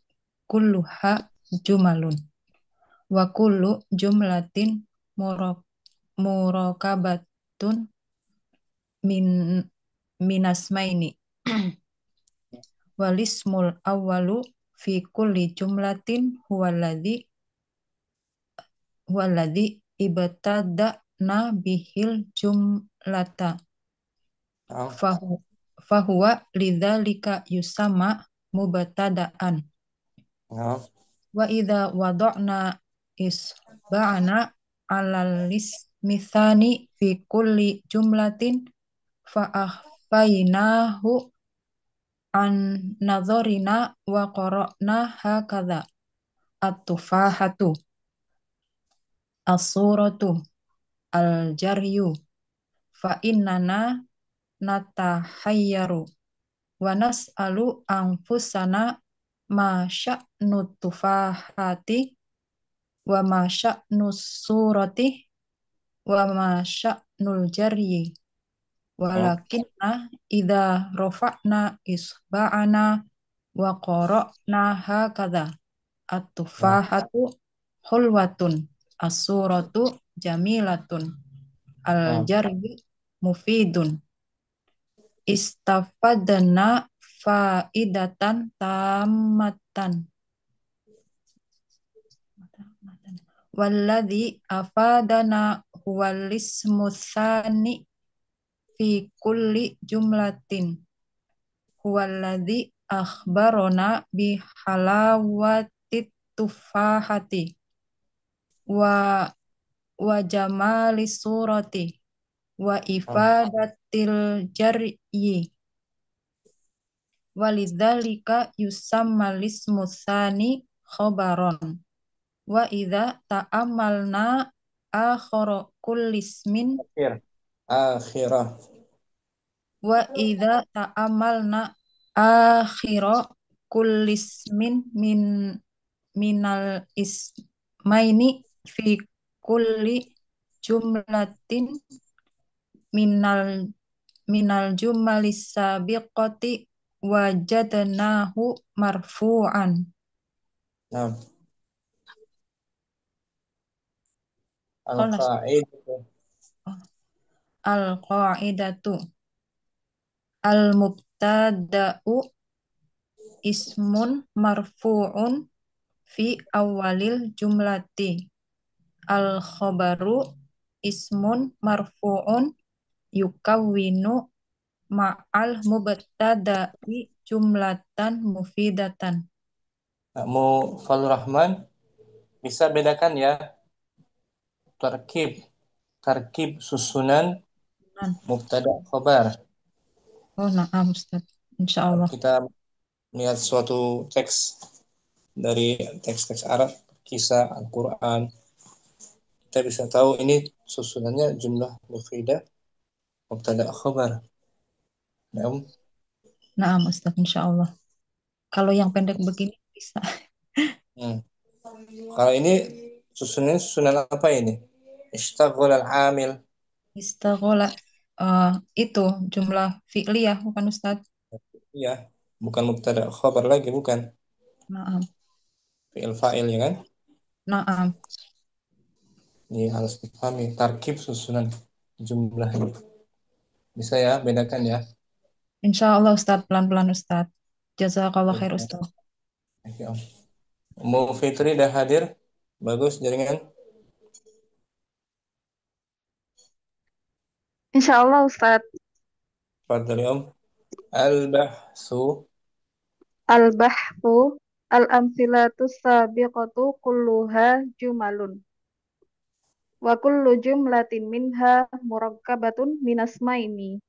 kulluha jumalun wa kullu jumlatin murakabatun min minasmaini walismul awwalu fi kulli jumlatin huwaladhi ibtada'na bihil jumlata Naam. fahuwa lidzalika yusamma mubtada'an Naam. wa idza wada'na isba'ana 'alal ismithani fi kulli jumlatin fa akhfainahu an nadharina wa qara'na hakadha at-tufahatu as-suratu al-jaryu fa innana natahayyaru wa nas'alu anfusana ma sya'nu tufahati wa ma sya'nu surati wa ma sya'nul jaryi walakinna idza rafa'na isba'ana wa qara'na hakadha Naam. at-tufahatu hulwatun as-suratu jamilatun Naam. al-jaryu mufidun istafadna faidatan tammatan walladzi afadana huwal ismu tsani fi kulli jumlatin huwallazi akhbarona bi halawatit tufahati wa jamali surati wa Naam. ifadatil jaryi walidzalika yusammal ismu tsani khabaron wa idza ta'ammalna akhara kullismin Akhirah. wa idza ta'ammalna akhira kullismin minal ismaini fi kulli jumlatin minal jumalis sabiqati wajadnahu marfu'an. Naam. Khalas. Al-qa'idatu. Al-qa'idatu al-mubtada'u ismun marfu'un fi awalil jumlati al-khabaru ismun marfu'un yukawwinu ma'al mubtada'i jumlatan mufidatan. Nah, Fadlur Rahman bisa bedakan ya tarkib susunan Nah, mubtada khabar. oh, na'am Ustaz. Insyaallah. Kita melihat suatu teks dari teks-teks Arab, kisah Al-Quran, kita bisa tahu ini susunannya jumlah mufidah mubtada khabar. Nah, Na'am Ustaz, insyaallah. Kalau yang pendek begini bisa. hmm. Kalau ini susunan apa ini? Ishtaghala al-amil. Istaghola itu jumlah fi'liyah bukan Ustaz? Iya, bukan mubtada khabar lagi, bukan. Na'am. Fi'il fa'il ya kan? Na'am. Ini harus dipahami tarkib susunan jumlahnya. Bisa ya, bedakan ya. Insyaallah Ustaz, pelan-pelan Ustaz. Jazakallah khair Ustaz. Ya. Mau Fitri dah hadir? Bagus jaringan. Insyaallah Ustadz. Fadli Om. Al-bahsu. Al-bahthu al-amthilatu sabiqatu kulluha jumalun. Wa kullu jumlatin minha murakkabatun minasmaini.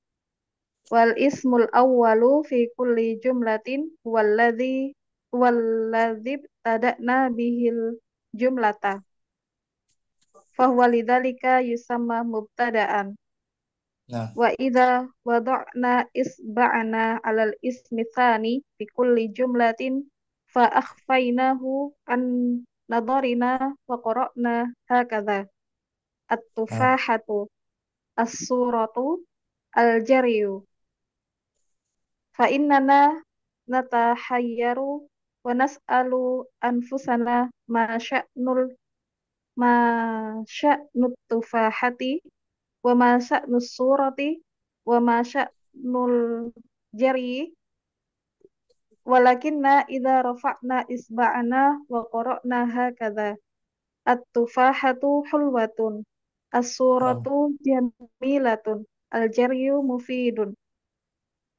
Wal ismul awwalu fi kulli jumlatin walladhi tada'na bihil jumlata. Fahuwa lidzalika yusamma mubtada'an. Nah, Wa idza wada'na isba'na 'alal ismi tsani fi kulli jumlatin fa akhfainahu an nadarina wa qara'na hakadha nah, at-tufahatu as-suratu al-jariyu fa innana natahayyaru wa nas'alu anfusana ma sya'nut tufahati wa ma sya'nus surati wa ma sya'nul jari walakinna idza rafa'na isba'ana wa qara'na hakadha at-tufahatu hulwatun nah, as-suratu jamilatun al-jaryu mufidun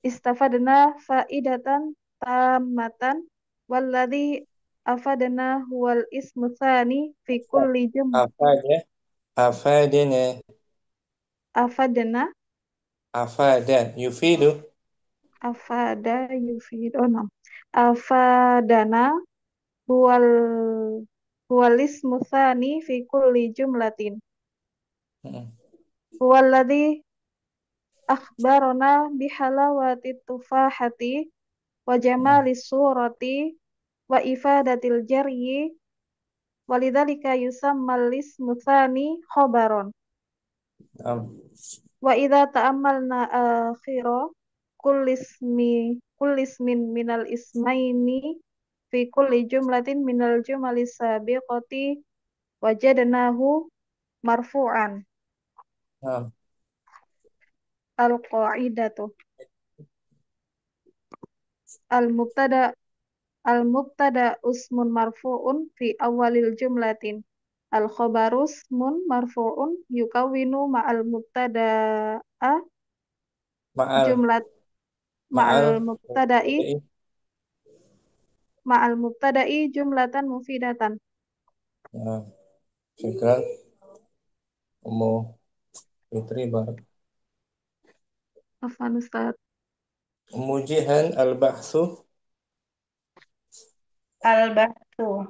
istafadna faidatan tammatan walladhi afadna huwal ismu tsani fi kulli afada, afadana, afadna afada, yufidu. afada yufidu afadana huwal huwal ismu tsani fi kulli jumlatin Hmm. huwaladzi akhbarana bihalawati tufahati wa Hmm. jamali surati wa ifadatil jaryi walidzalika yusammal ismu tsani khabaron Nah, wa idza ta'ammalna akhira kullismin minal ismaini fi kulli jumlatin minal jumalis sabiqati wajadnahu marfu'an nah, al-qa'idatu al-mubtada al-mubtada usmun marfu'un fi awalil jumlatin al-khabaru ismun marfu'un yukawwinu ma'al mubtada'a ma'al, jumlat ma'al ma'al, mubtada'i jumlatan mufidatan. nah, syukran. Mau Fitri barak. Afwan Ustaz. Mujihan al-bahsu. Al-bahthu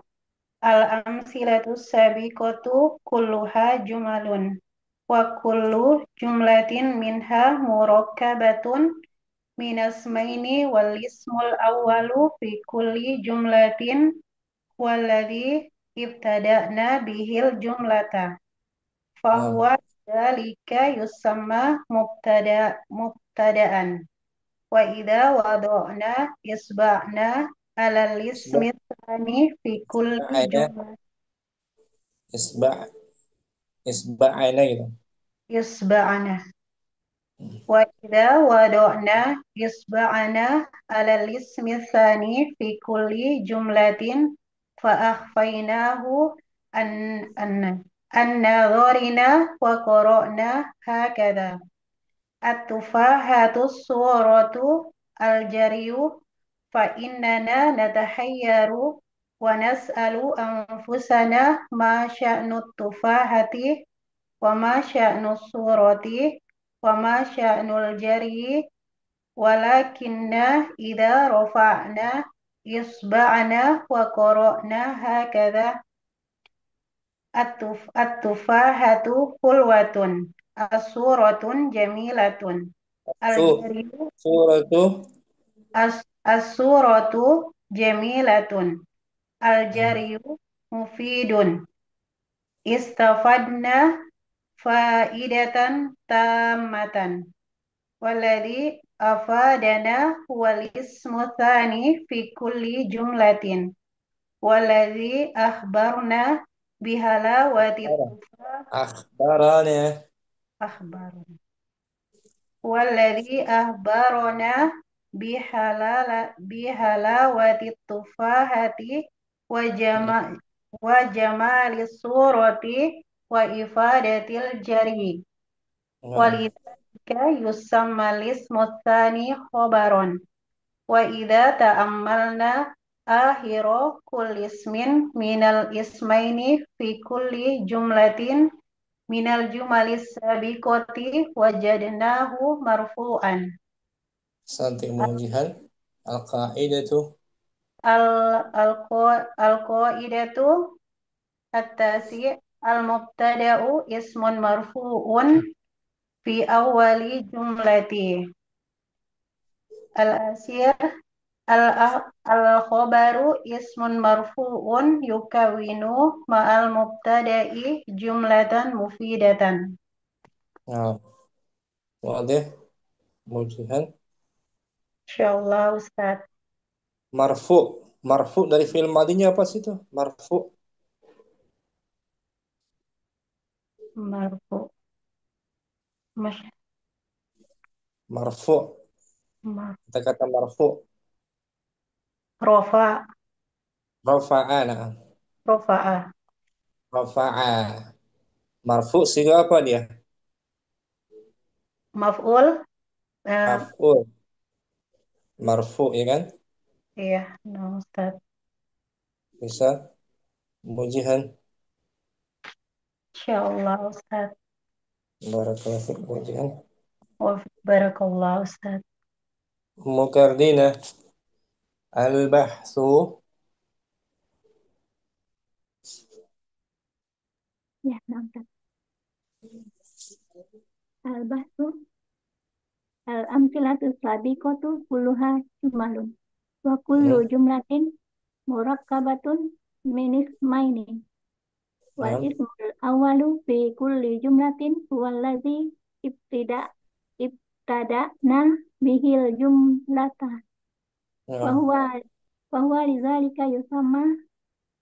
al-amsilatu sabiqatu kulluha jumalun wa kullu jumlatin minha murakkabatun minasmaini wal ismul awwalu fi kulli jumlatin walladhi ibtada'na bihil jumlata Nah, fahuwa dzalika yusamma mubtada'an wa idza wada'na isba'na alal ismi tsani fi kulli isba'ana, jumlah isba', isba'ana gitu. isba'na wa idza wada'na isba'na alal ismi tsani fi kulli jumlatin fa akhfainahu an anna أن نظرنا وقرأنا هكذا. التفاحة الصورة الجري فإننا نتحير ونسأل أنفسنا ما شأن التفاحة وما شأن الصورة وما شأن الجري ولكن إذا رفعنا إصبعنا وقرأنا هكذا التفاحة حلوة الصورة جميلة الجري suratu الصورة جميلة الجري مفيد استفدنا فائدة تامة والذي أفادنا هو الاسم الثاني في كل جملة والذي أخبرنا بحلاوة التفاح akhbarana أخبرنا والذي أخبرنا بحلاوة التفاحة وجمال وجمال الصورة وإفادة الجري ولذلك يسمى الاسم الثاني خبرا وإذا تأملنا آخر كل اسم من الاسمين في كل جملة من الجمل السابقة وجدناه مرفوعا santi mujihan al-qaidatu القاعدة التاسع المبتدأ اسم مرفوع في أول جملة العاشر الخبر اسم مرفوع يكون مع المبتدأ جملة مفيدة nah wadih mujihan Insyaallah Ustaz. marfu marfu dari fi'il madinya apa sih itu marfu Marfu. Mas, marfu mar, kata-kata marfu rofa, rafa'a nah rofa'ah. rafa'a marfu siga apa dia Maf'ul. maf'ul marfu ya kan Iya, no, Ustaz. bisa mujihan Insyaallah Ustaz. barakallahu fiik mujihan Wa barakallah Ustaz. mukardina al-bahthu Ya, nampak. Al-bahsu al-amsilatu sabiqatu kulluha jumalun. Wa kullu jumlatin murakkabatun min ismaini. Wal nah, ismul awalu fi kulli jumlatin huwallazi ibtada'na bihil jumlata. Wa nah, huwa wa huwa lidzalika yusamma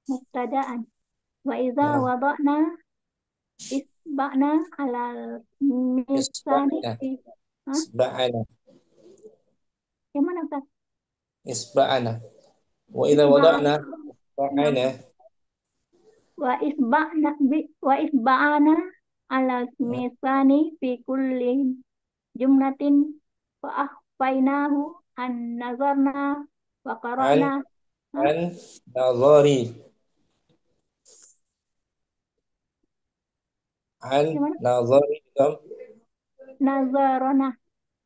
mubtada'an. Wa idza nah. wada'na isba'na alal misani isba'na fi Hah? isba'ana Yang mana Ustaz? isba'ana wa idza Isba'ana. wada'na isba'ana Wa isba'ana ala misani fi kulli jumlatin wa akhfainahu an nazarna wa an qara'na. Hah? an nazari an Yang mana? nazari Nazarona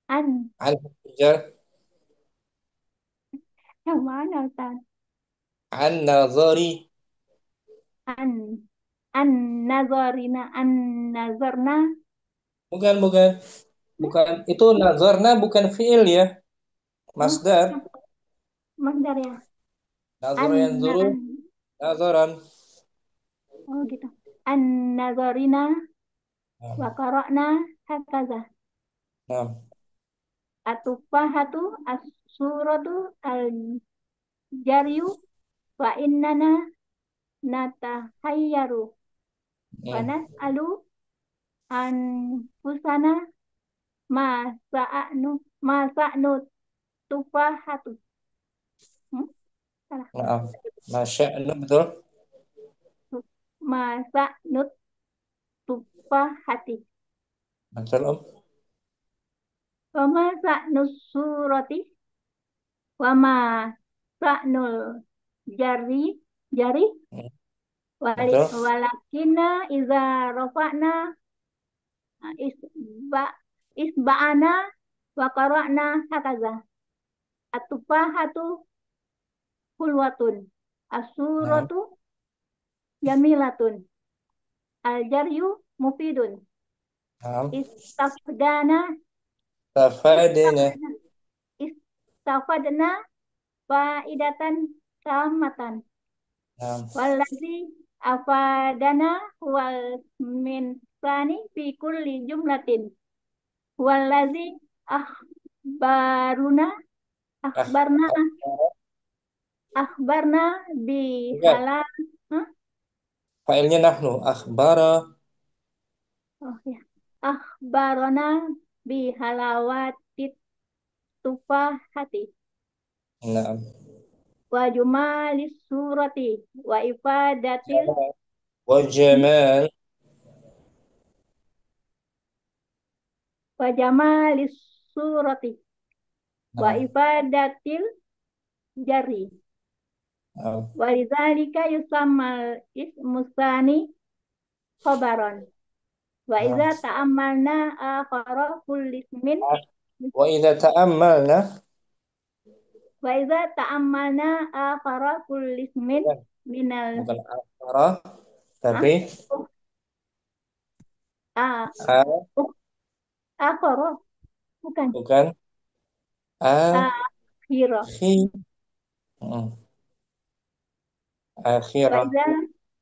an. an jar Yang mana Ustaz? an nazari An an nazarina an nazarna. bukan bukan Hmm? bukan itu nazarna bukan fiil ya Oh, masdar masdar ya. nazar An yanzuru an nazaran oh gitu. An nazarina wa nah, qara'na hakaza. nah. Atufahatu as-suratu al-jaryu wa innana natahayyaru wa Hmm. nas'alu anfusana ma sa'nu tufahatu. Hmm? Salah. Maaf. Masya Allah betul. Ma sa'nu tufahati. Betul, Om. Wa ma sa'nus surati wa ma sa'nul jari jari Betul. walakina iza rafa'na isba isba'ana wa qara'na hakaza. At-tufahatu hulwatun. Nah, As-suratu jamilatun. Al-jaryu mufidun. nah. Istafdana Tafadina. istafadna istafadna faidatan tamatan. Nah, Wallazi afadana wal minsani fi kulli jumlatin. Wallazi akhbaruna ah, akhbarna ah. akhbarna bi Ingat, halal. Hah? failnya nahnu. Akhbara. Oh ya. Akhbarona bi halawatit tufahati Nah, wa jumalis surati wa ifadatil Jamal. hmm? Wajamal. Wa jamalis surati wa Nah, ifadatil jari. nah. Walidzalika yusammal ismusani khobaron. Wa Nah. iza ta'ammalna akhara kulli ismin Ah. Wa idza ta'ammalna. wa iza ta'ammalna akhara kulli ismin Bukan, minal bukan akhara, ah tapi uh, ah a, uh, akhara bukan bukan akhira. akhi. Hmm. Wa Akhirah. iza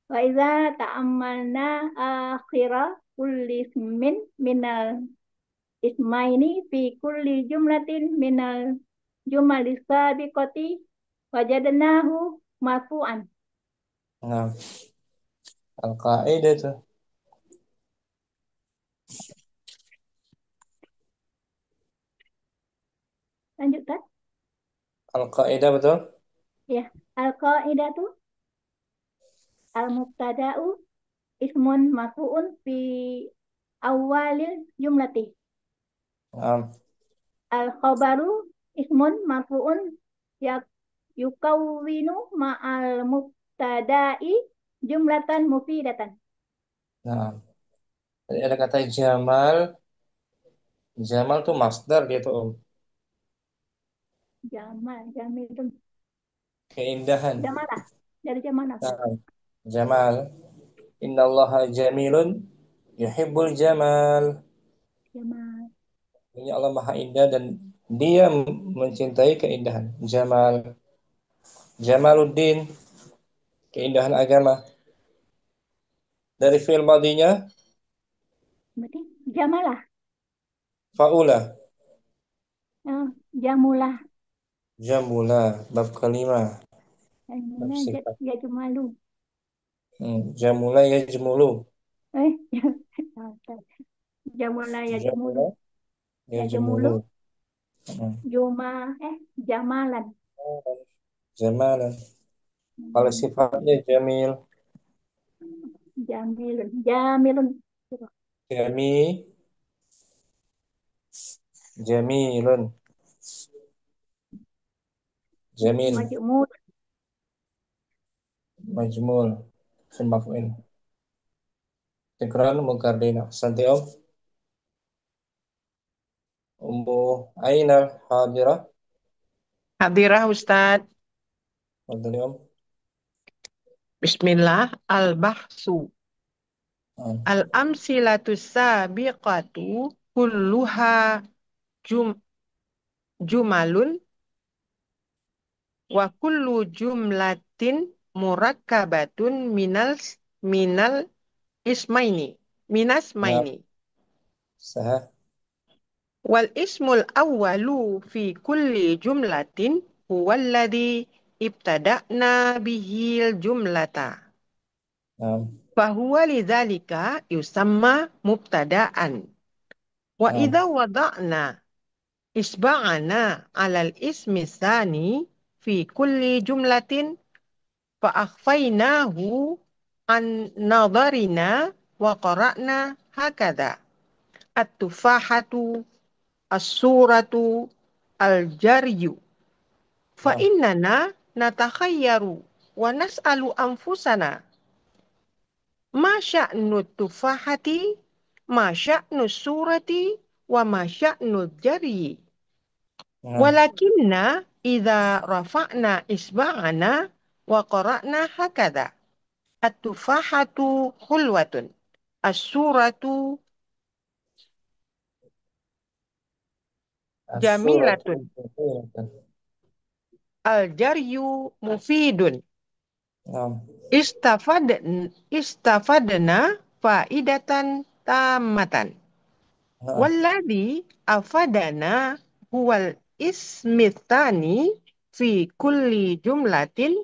wa iza ta'ammalna akhira kulli ismin minal ismaini fi kulli jumlatin minal jumalis sabiqati wajadnahu marfu'an. Nah, al-qaidah tuh. Lanjutkan. Al-qaidah betul? Ya, al-qaidatu al-mubtada'u ismun marfu'un fi awalil jumlati. Nah, Al-khabaru ismun marfu'un yak yukawwinu ma'al mubtada'i jumlatan mufidatan. nah. Tadi ada kata Jamal. Jamal tuh masdar dia tuh, Om. Jamilun. Keindahan. Jamalah. Dari zaman apa? Nah, Jamal. Innallaha jamilun yuhibbul jamal. Jamal. Ini Allah Maha Indah dan Dia mencintai keindahan. Jamal. Jamaluddin, keindahan agama. Dari fi'il madinya Berarti jamalah. faula. Jamulah. Jamula, bab kelima. Bab Jamuna sifat. ya jumalu. Jamula yajmulu. Eh, jamula ya jumulu. Jamula Ya jumulu. yajmulu. Hmm. Juma jamalan. Jamalan. Kalau sifatnya jamil, Jamilun. Jamilun. jami, jamilun, jamil, Majmul. majmul, semafin. Syukran Mukardina. Santi Om. Ummu Ainal Hadirah. Hadirah Ustadz. Fadli Om. Bismillah. Al-bahsu. Hmm. Al-amsilatu sabiqatu kulluha jum, jumalun wa kullu jumlatin murakkabatun minal ismaini. Nah, Minasmaini. sah. Wal ismul awwalu fi kulli jumlatin huwalladhi ibtada'na bihil jumlata. Nah, Fahuwa lidzalika yusamma mubtada'an. Wa nah, idza wada'na isba'ana 'alal ismi tsani fi kulli jumlatin fa akhfainahu an nadarina wa qara'na hakada. At-tufahatu, as-suratu, al-jaryu. Fa نعم innana natakhayyaru wa nas'alu anfusana ma sya'nu tufahati, ma sya'nu surati, wa ma sya'nu jaryi. نعم Walakinna idza rafa'na isba'ana wa qara'na hakada. At-tufahatu hulwatun. As-suratu السورة jamilatun. كثيرة. Al-jaryu mufidun. نعم Istafadna faidatan tamatan. نعم Walladhi afadana huwal ismithani fi kulli jumlatin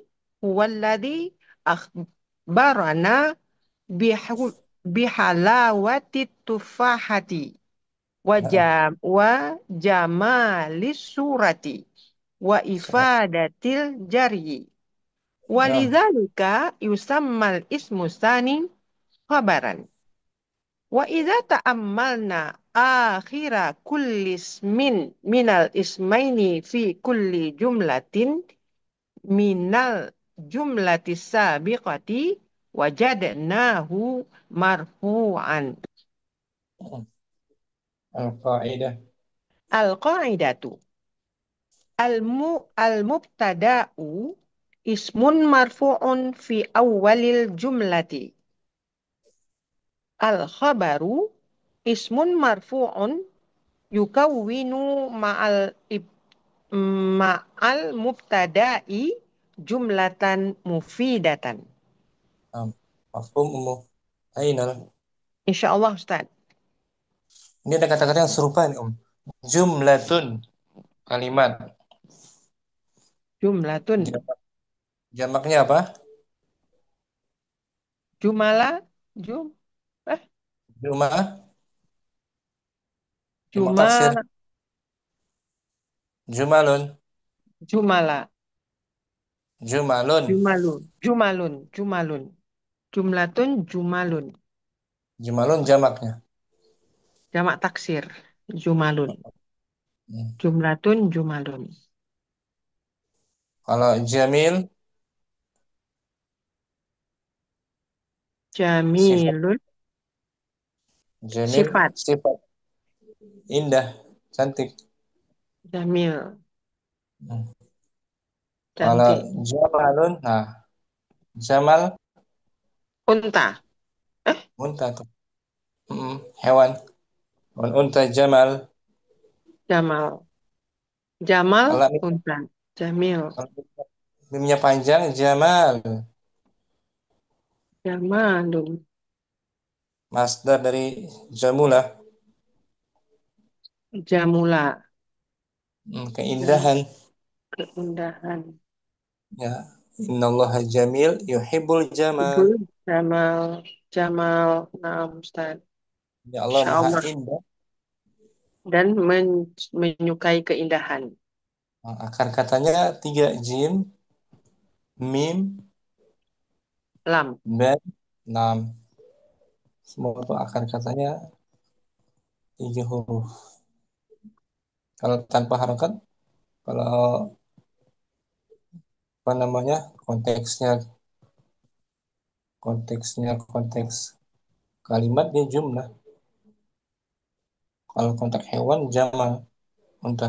huwalladhi akhbarana bihalawati tufahati نعم wa jamalis surati wa ifadatil jaryi. نعم Walidzalika yusammal ismu tsani khabaran. Wa idza ta'ammalna akhira kulli ismin minal ismaini fi kulli jumlatin minal jumlati sabiqati wajadnahu marfu'an. القاعدة Al-qa'idatu al-mubtada'u ismun marfu'un fi awwalil jumlati. Al-khabaru ismun marfu'un yukawwinu ma'al mubtada'i jumlatan mufidatan. نعم مفهوم أين Insyaallah Ustaz. ini ada kata-kata yang serupa nih jumlatun kalimat Jumlatun. Jamak- jamaknya apa Jumala. Jum. Eh, juma jamak Juma. taksir jumalun Jumala. jumalun Jumalun. Jumalun. Jumalun. Jumlatun. Jumalun. jumalun jamaknya. Jamak taksir. Jumalun. Hmm. Jumlatun. Jumalun. Kalau jamil sifat Jamilun. jamil Sifat. sifat indah cantik. Jamil. Hmm. Kalau Cantik. jamalun nah jamal Unta. unta tuh. Hewan unta jamal Jamal. Jamal. kalau Unta. Jamil. kalau mimnya panjang jamal Jamalun. masdar dari jamulah Jamula. keindahan Keindahan. ya innallaha jamil yuhibbul jamal. Ibu Jamal. Jamal. Naam Ustaz. Ya Allah Insya maha Allah. indah. Dan menyukai keindahan. Nah, akar katanya 3 jim mim Lam. dan 6 semua itu akar katanya 3 huruf. Kalau tanpa harokat kalau apa namanya konteksnya konteks kalimat dia jumlah. Kalau konteks hewan jamal unta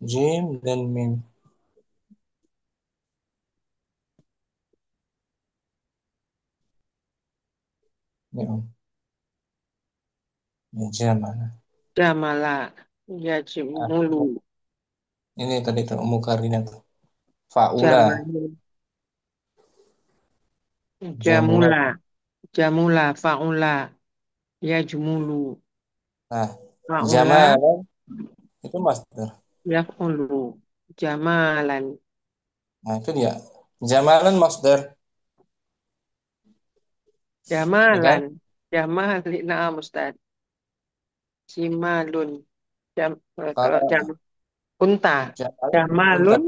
jim dan mim ya Om. Ya, jamal. Jamala. Ah, Yajmulu. ini tadi tuh mukarrinah tuh faula Jamalun. jamula. Jamula. Jamula. Faula. Yajmulu. Nah, Faula. jamal itu masdar. Yaf'ulu. Jamalan. Nah, itu dia. Jamalan masdar, ya kan? Jamalan. Jamalin. Naam Ustaz. Jimalun. Jam, Kalau jam, unta. jamal unta. Jamalun.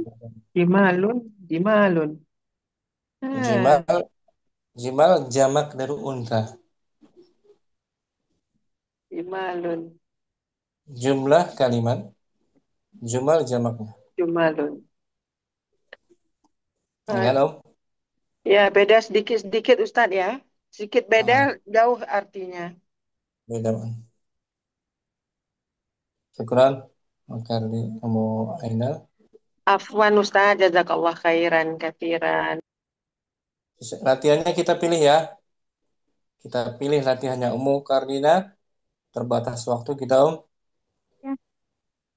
Jimalun. Jimalun. Jimal, Ah, jimal jamak dari unta. Himalun. Jumlah kalimat. Jumal jamaknya. Jumalun. Ingat Om? Ya, beda sedikit-sedikit Ustadz ya. Sedikit beda, jauh artinya. Beda Om. Syukran. Makardi kamu Aina. Afwan Ustadz, jazakallah khairan katsiran. Latihannya kita pilih ya. Kita pilih latihannya Ummu Kardina. Terbatas waktu kita Om. Ya.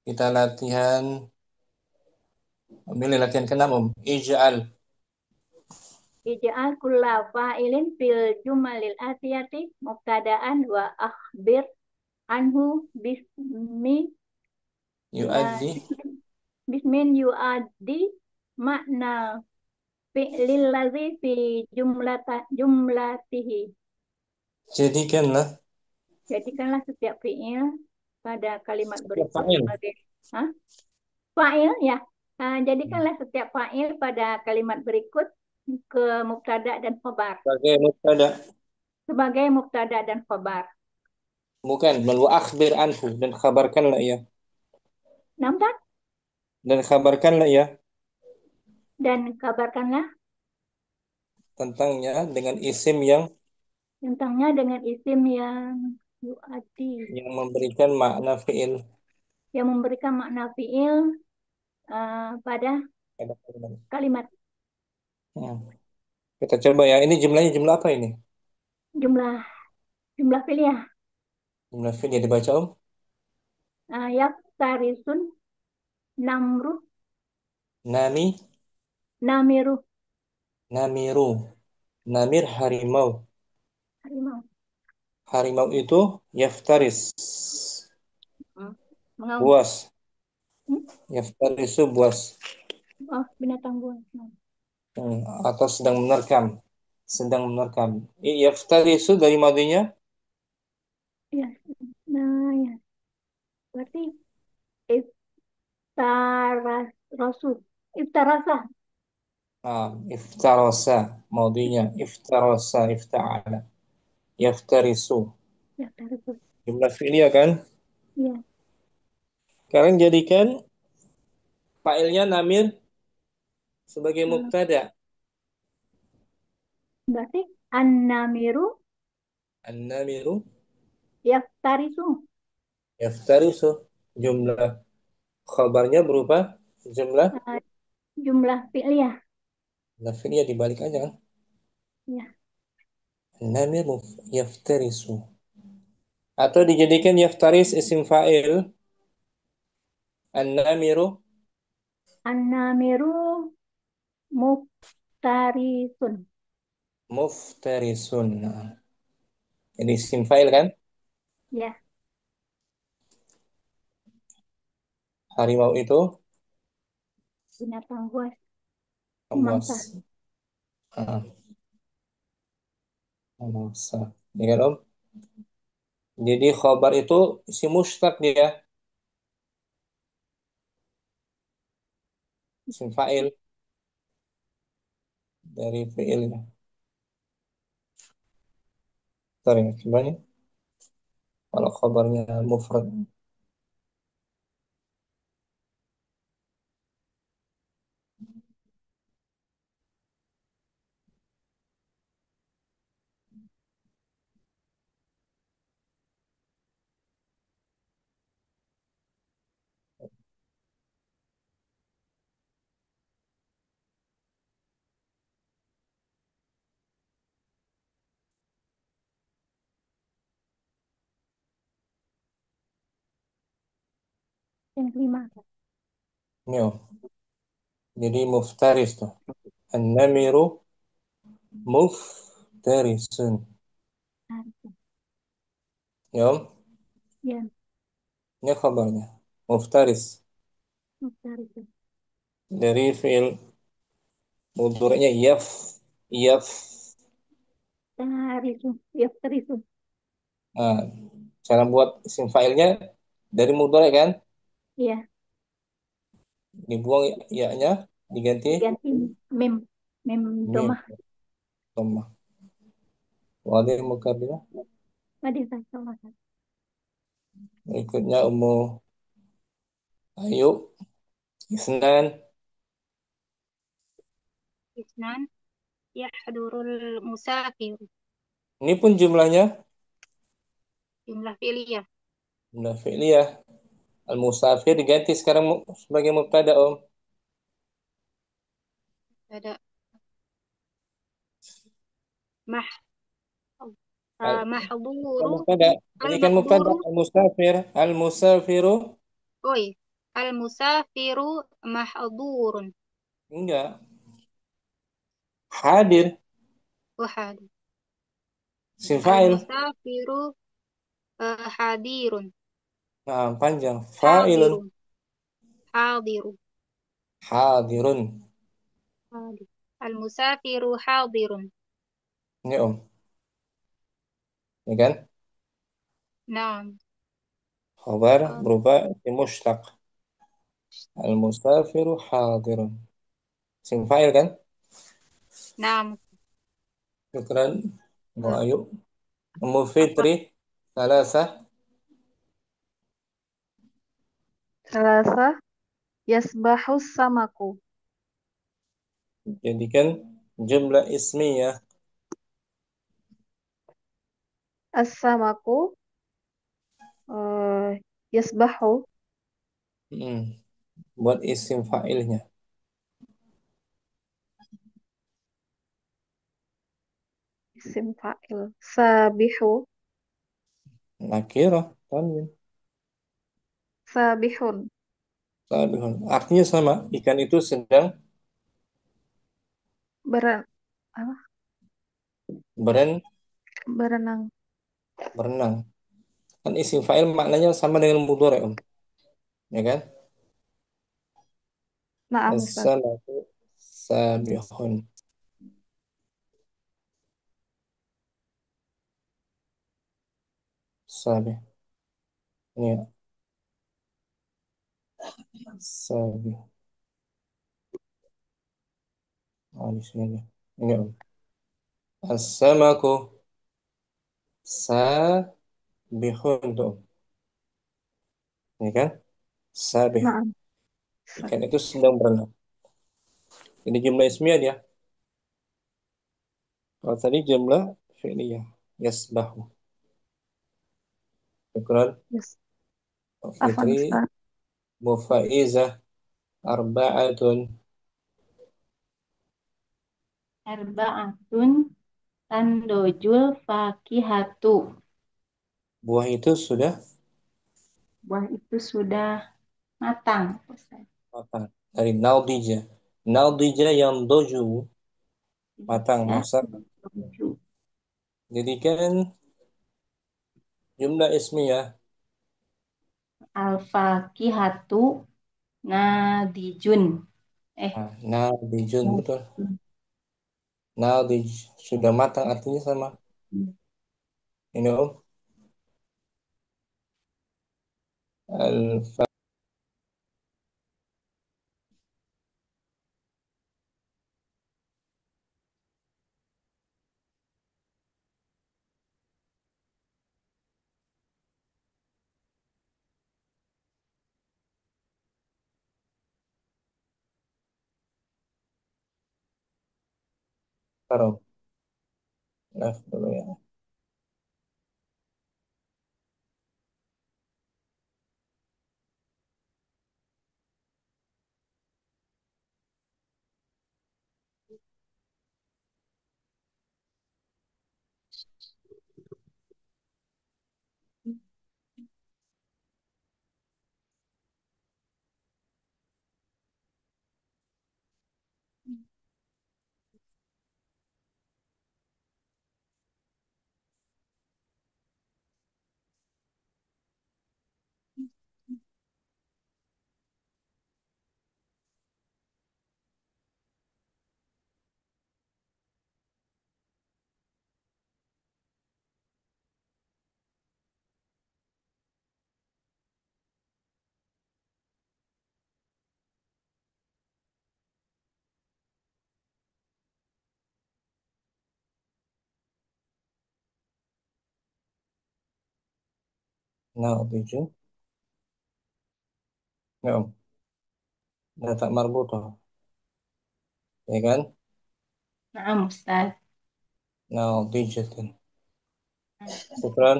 Kita latihan. Pilih latihan ke-6 Om. Ij'al. Ij'al kulla fa'ilin fil jumalil atiyati mubtada'an wa akhbir anhu bismi Yu'addi. bismin yu'addi makna fi'lil ladzi fi jumlatihi. Jadikanlah. Jadikanlah setiap fi'il pada kalimat berikut fa'il. sebagai fa'il ya. Jadikanlah setiap fa'il pada kalimat berikut ke mubtada dan khabar. Sebagai mubtada. Sebagai mubtada dan khabar. Bukan. Wa akhbir anhu. Dan khabarkanlah ya. Nampak? Dan khabarkanlah ya. Dan kabarkanlah Tentangnya dengan isim yang tentangnya dengan isim yang yu'adi, memberikan makna fi'il yang memberikan makna fi'il pada pada kalimat. kalimat. Kita coba ya. Ini jumlahnya jumlah apa ini? Jumlah fi'il ya. Jumlah fi'il ya dibaca Om. Yaftarisun, namru, Nami, namiru, namiru. Namir harimau. harimau. Harimau itu yaftaris. Mengaum. Buas. Yaftarisu buas. Oh, binatang buas. Atau sedang menerkam. Sedang menerkam. Yaftarisu dari madinya? Ya. Nah, ya. Berarti iftarasu. Iftarasa. Iftarasa. Madinya. Iftarasa. Ifta'ala. Yaftarisu. Yaftarisu. Jumlah fi'liyah kan? Iya. Kalian jadikan fa'ilnya namir sebagai mubtada. Berarti an-namiru An-namiru yaftarisu. yaftarisu. Jumlah khabarnya berupa jumlah Jumlah fi'liyah. fi'liyah dibalik aja kan? Ya. An-namiru yaftarisu. Atau dijadikan yaftaris isim fa'il. An-namiru An-namiru muftarisun. muftarisun. Ini isim fa'il kan? Ya. Harimau itu Binatang buas. buas. Mangsa. Mangsa. Ya kan Om? Jadi khabar itu isim mustaq dia. Isim fa'il dari fi'ilnya. Sorry, gimana? Kalau khabarnya mufrad. Yang kelima. Ini Om. Jadi muftaris tuh. An-namiru muftarisun. Ya Om. Ya. Ini khabarnya. Muftaris. Muftarisun. Dari fi'il mudhari'nya yaf. Tarisu. Yaftarisu. Nah, cara buat isim fa'ilnya dari mudhari' kan? Iya. Dibuang ya-nya, diganti Diganti mem. Mem mim. domah. Dhammah. Wadih mukabila. Madin salah. Berikutnya Ummu Ayu. Isnan. Isnan yahdurul musafir. Ini pun jumlahnya Jumlah fi'liyah. jumlah fi'liyah. Al-musafir diganti sekarang sebagai mubtada, Om. Ada mah Al- bukan mahduru mubtada. Ini kan mubtada. al-mahduru. Al-musafir. Al-musafiru. Oi, al-musafiru mahdurun. Enggak. Hadir. Wahad. Isim fa'il. Al-musafiru hadirun. Nah, panjang. Fa'ilun. Hadirun. Hadirun. Hadirun. Hadir. Al-musafiru hadirun. Ini, Om. Ini kan? Naam. Khabar Ah, berubah isim mushtaq. Al-musafiru hadirun. Isim fa'il kan? naam. Syukran. Ummu Ah, Ayu. Ummu apa? Fitri. Salasah. Salasa yasbahus samaku. Jadikan jumlah ismiyah. As-samaku yasbahu Hmm. Buat isim fa'ilnya. isim fa'il. Sabihu Nakirah. Tanwin. sabihun Sabihun. Artinya sama. Ikan itu sedang beren apa? beren, Berenang. berenang. Kan isim fa'il maknanya sama dengan mudhari', Om. Ya kan? Naam Ustaz. As-samatu sabihun. Sabih. Ini sabih. Oh, di sini dia. Ini, Om. As-samaku sabihun tuh, Om. Ini kan? Sabih. Naam. Ikan itu sedang berenang. Ini jumlah ismiyah dia. Kalau tadi jumlah fi'liyah. Yasbahu. Syukran. Yes. Afwan Fitri. Ustaz. Mufaizah. Arba'atun. Arba'atun tandojul fakihatu. Buah itu sudah Buah itu sudah matang, Ustaz. matang. Dari naudija. Naudija yang doju. Matang, Ya, masak. tujuh. Jadikan jumlah ismiyah. Al-fakihatu nadijun. Eh, Nah, naudijun, betul. nadijun. Naudij. Sudah matang artinya sama. Ini, Om. Al-fa. Taruh. Left dulu ya. Nah, 7. Ya, Om. Nah, tak marbutoh. Ya kan? Naam, Ustaz. Nah, 7. Syukran.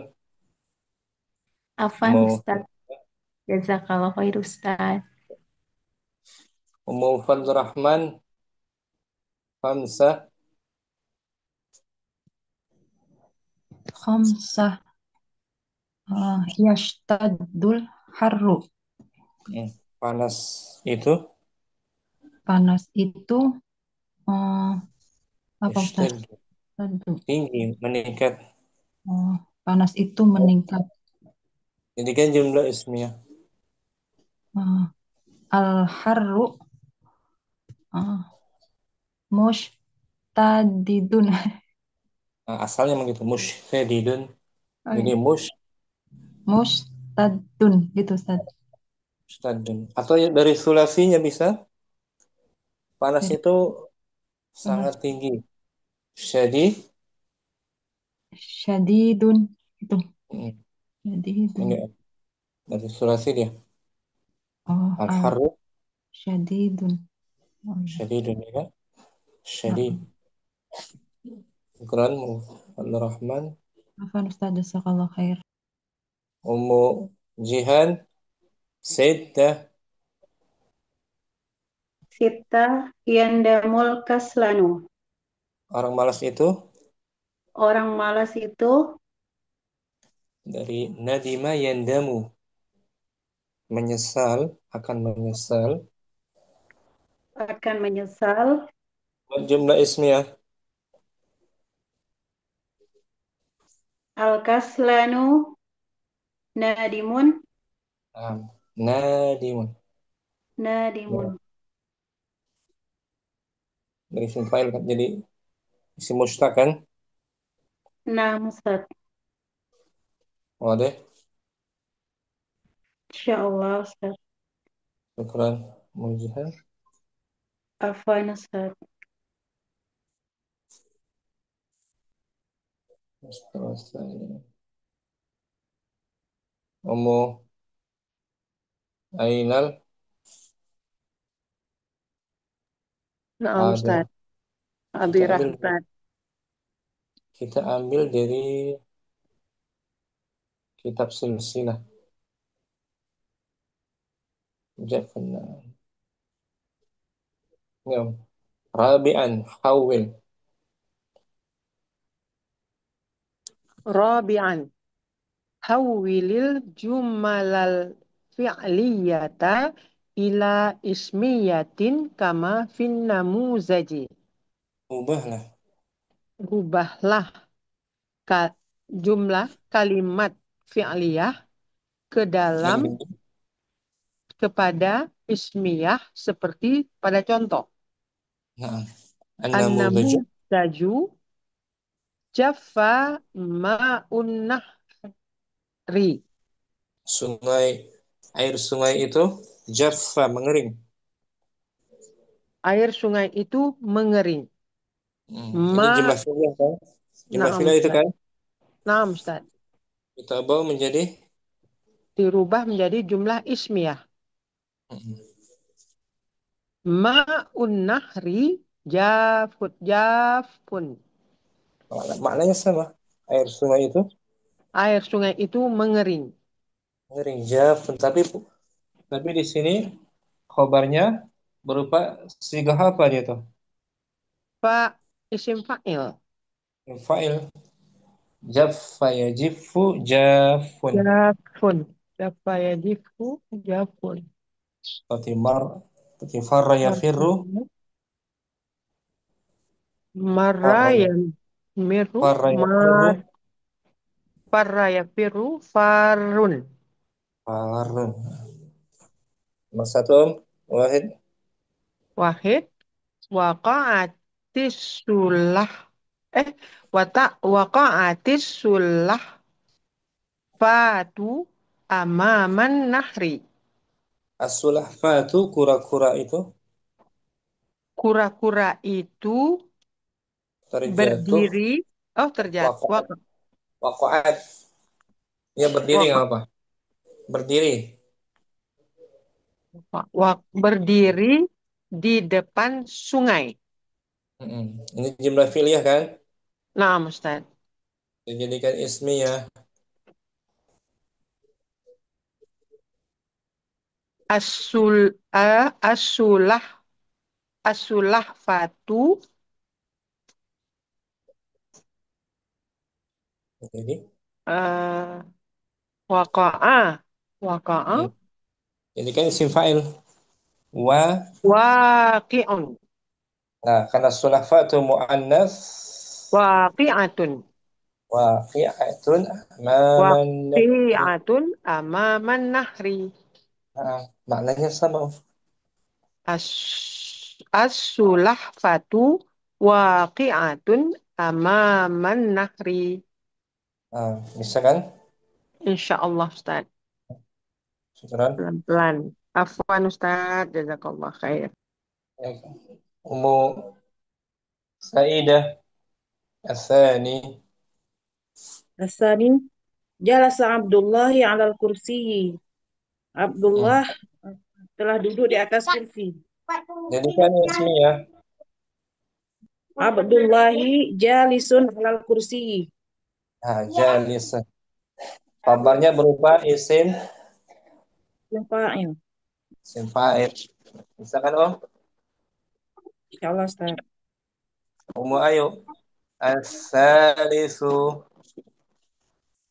Afan, Mau Ustaz. Jazakallah khair, Ustaz. Ummu Fadlur Rahman. Khamsah. Khamsah. Yashtadul harru. Panas itu. Panas itu apa Ustaz? Ishtad. Tinggi, meningkat. Panas itu meningkat. Jadi kan jumlah ismiyah. Al-harru mushtadidun. Nah, asalnya begitu. Mushtadidun. Oh, Jadi ya. Mushtadun gitu Ustaz. Mushtadun. Atau dari sulasinya bisa. Panas Jadi itu panas sangat tinggi. Jadi, syadidun itu. Syadidun. ini dari sulasi dia. Al Al-harru syadidun. Oh iya. syadidun ya kan? Nah, Syadid. Quran Abdul Rahman. Afan Ustaz, jazakallah khair. Ummu Jihan Sayyidah. Sita yandamul kaslanu. Orang malas itu Orang malas itu dari nadima yandamu, menyesal, akan menyesal. akan menyesal. Jumlah ismiyah. Al-kaslanu nadimun. Nah, nadimun. Nadimun. Ya, dari isim fa'il kan jadi isim mustaq kan? Nah, Ustaz. Wadah. Insyaallah, Ustaz. Syukran Mujihan. Afwan, Ustaz. Seterusnya. Ummu Ainal Nah, Hadir. Ustaz. Kita Hadirah, ambil Ustaz. kita ambil dari kitab silsilah. Jafna. Ya. Rabi'an hawil. Rabi'an. Hawwilil jumalal fi'liyata ila ismiyatin kama fin namuzaji. Ubahlah. Rubahlah jumlah kalimat fi'liyah ke dalam Menjadi kepada ismiyah seperti pada contoh. nah, an-namuzaju An-namuzaju jaffa ma'un nahri. air sungai itu jaffa mengering. Air sungai itu mengering. Ini Ma jumlah fi'il kan? Jumlah Naam fi'il itu Ustaz. kan Naam Ustaz. kita bawa menjadi Dirubah menjadi jumlah ismiyah. mm, Ma'un nahri jafun. maknanya sama. Air sungai itu Air sungai itu mengering. mengering jafun tapi di sini khobarnya berupa sigah apa dia tuh? Fa isim fa'il. Fa'il jaffa yajifu jafun. Jafun. Jaffa yajifu jafun. Seperti seperti farra yafirru Marra farra yang miru farra yafirru mar farra yafiru farun. farun. Nomor satu Om, Wahid. Wahid waqa'atis sulah eh waqa'atis sulah fatu amaman nahri. As-sulahfatu kura-kura itu Kura-kura itu terjatuh berdiri, terjatuh. waqa'at. Waqa'at. Ya berdiri nggak apa? Berdiri. Berdiri di depan sungai. Ini jumlah fi'liyah kan? Nah, Ustaz. Dijadikan ismiyah. Asul asulah asulah fatu Jadi, waqa'a waqa'a hmm, jadikan isim fa'il. Wa. waqi'un Nah, karena sulafah itu mu'annas. waqi'atun Waqi'atun amaman nahri. waqi'atun amaman nahri. Nah, maknanya sama. As-sulah fatu waqi'atun amaman nahri. Nah, bisa kan? Insyaallah Ustaz. Syukran. Pelan-pelan. Afwan Ustaz, jazakallah khair. Ya. Ummu Saidah Asani. Asani jalasa Abdullah alal kursiyi. Abdullah telah duduk di atas kursi. Jadikan ismiyah. Abdullahi jalisun alal kursiyi. Nah, jalis. Kabarnya berupa Yang fa'il. isim fa'il. Bisa kan, Om? Insyaallah Ustaz. Ummu Ayu. As-salisu.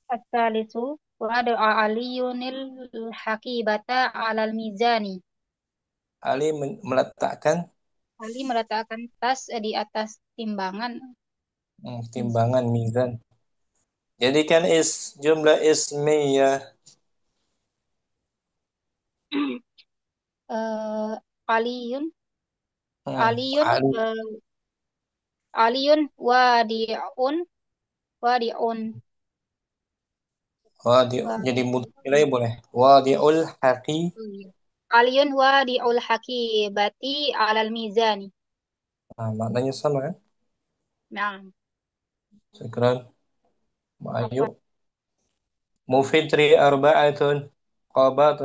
As-salisu wada'a aliyunil hakibata alal mizani. Ali meletakkan Ali meletakkan tas di atas timbangan. timbangan mizan. Jadikan jumlah ismiyah. Aliyun Hmm, Aliyun Ali. Aliyun wadi'un Jadi mudhaf ilaih boleh. Wadi'ul haqi. Aliyun wadi'ul hakibati alal mizani. Nah, maknanya sama kan? Nah, Syukran. Ayu. apa Mufitri arba'atun. Qabat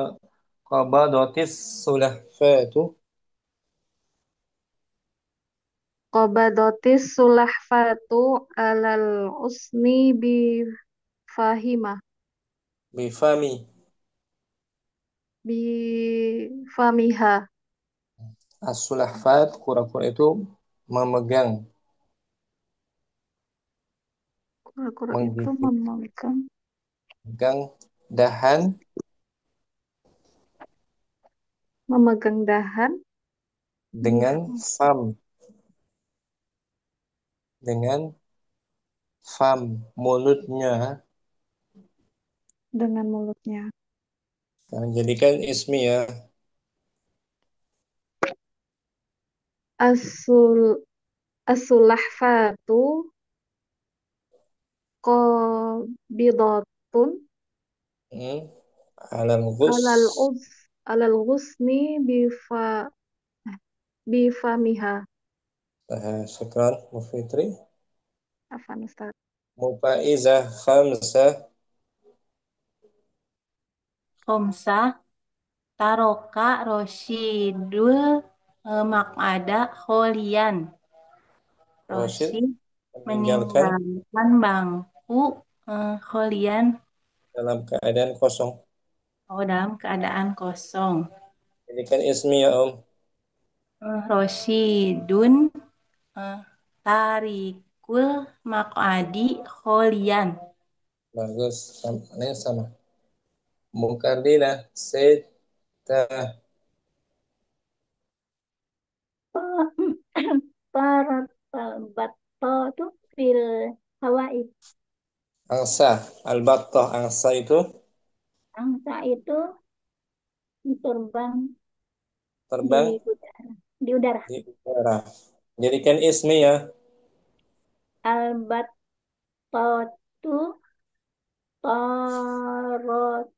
qabadatis sulafatu. Qabadotis sulahfatu alal usni bi fahimah. Bifami. Bi famiha. As-sulafat kura-kura itu memegang, Kura-kura itu menggigit, memegang memegang dahan dahan dengan bi- fam, dengan fam mulutnya. dengan mulutnya. Nah, jadikan ismi ya. Asul asulahfatu qabidatun Hmm. Alal ghus. alal ghusni bi famiha. Syukran Mufitri. Afan Ustaz. Mufaizah khamsah. Khomsah taroka rosyidul maq'ada kholian. Rasyid Rosyid meninggalkan meninggalkan bangku kholian dalam keadaan kosong. dalam keadaan kosong. Jadikan ismi ya Om. Rosyidun tarikul maq'adi kholian. Bagus. Sama. Sama. Mukardina sita. Parat battatu fil hawa'i. Angsa. Al-battah angsa itu Angsa itu terbang di terbang udara. Di udara. di udara. Jadikan ismi ya. Al-battatu tarotun.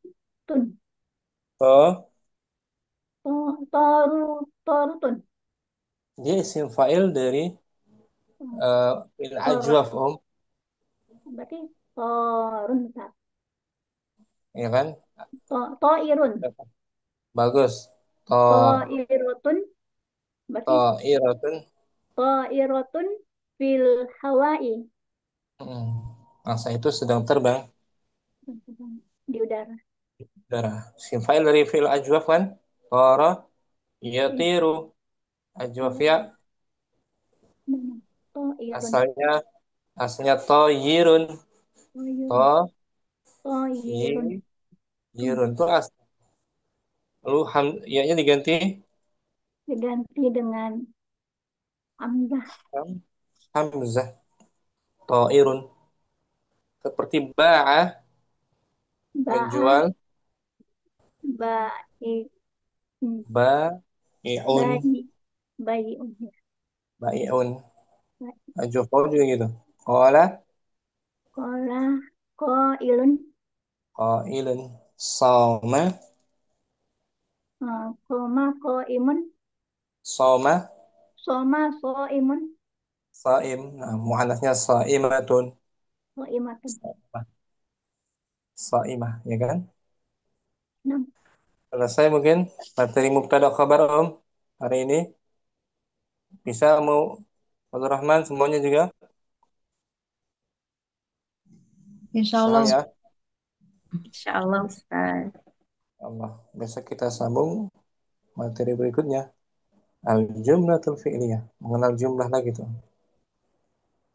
To. Tarutun. Dia isim fa'il dari Tor, al-ajwaf Om. berarti torun. Ustaz. Ya kan? To'irun. Bagus. To'irotun. Berarti Ta'iratun. to'irotun fil hawai. Angsa itu sedang terbang Di udara. udara. Isim fa'il dari fi'il ajwaf kan? Tara yatiru. Ajwaf ya. To'irun. Asalnya toyirun. To'irun. To'irun. Toyirun itu asal. Lalu ya-nya diganti Diganti dengan hamzah. hamzah. To'irun. Seperti ba'a Ba'a. menjual. Ba'i. Ba'i'un. Bayi'un. Ba'i'un. Ajwaf juga gitu. Qala Kola. Qailun. qailun. Sawma. Koma qaimun. Sawma. Soma qaimun. Saim. Nah, muannasnya saimatun. Qaimatun. Saimah, ya kan? Nah, Selesai mungkin materi mubtada khabar Om hari ini. Bisa mau Abdul Rahman semuanya juga? Insya Bisa Allah. ya. Insya Allah Ustaz. Allah. Besok kita sambung materi berikutnya. Al-jumlatul fi'liyah. Mengenal jumlah lagi tuh.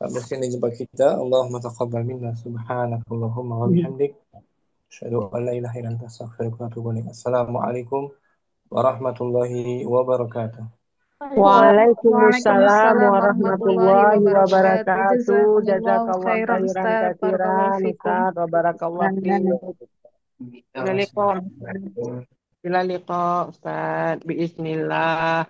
Sampai sini jumpa kita. Allahumma taqabbal minna subhanakallahumma wa bihamdik. Asyhadu an la ilaha illa anta astaghfiruka wa atubu ilaik. Assalamualaikum warahmatullahi wabarakatuh. Waalaikumsalam Waalaikumsalam warahmatullahi warahmatullahi wabarakatuh. wabarakatuh. Jazakumullahu Jazakallah khairan khairan Ustaz. Barakallahu katsiran fikum. Ustaz wa barakallah fiik. Ila liqa. Ila liqa Ustaz. Bismillah.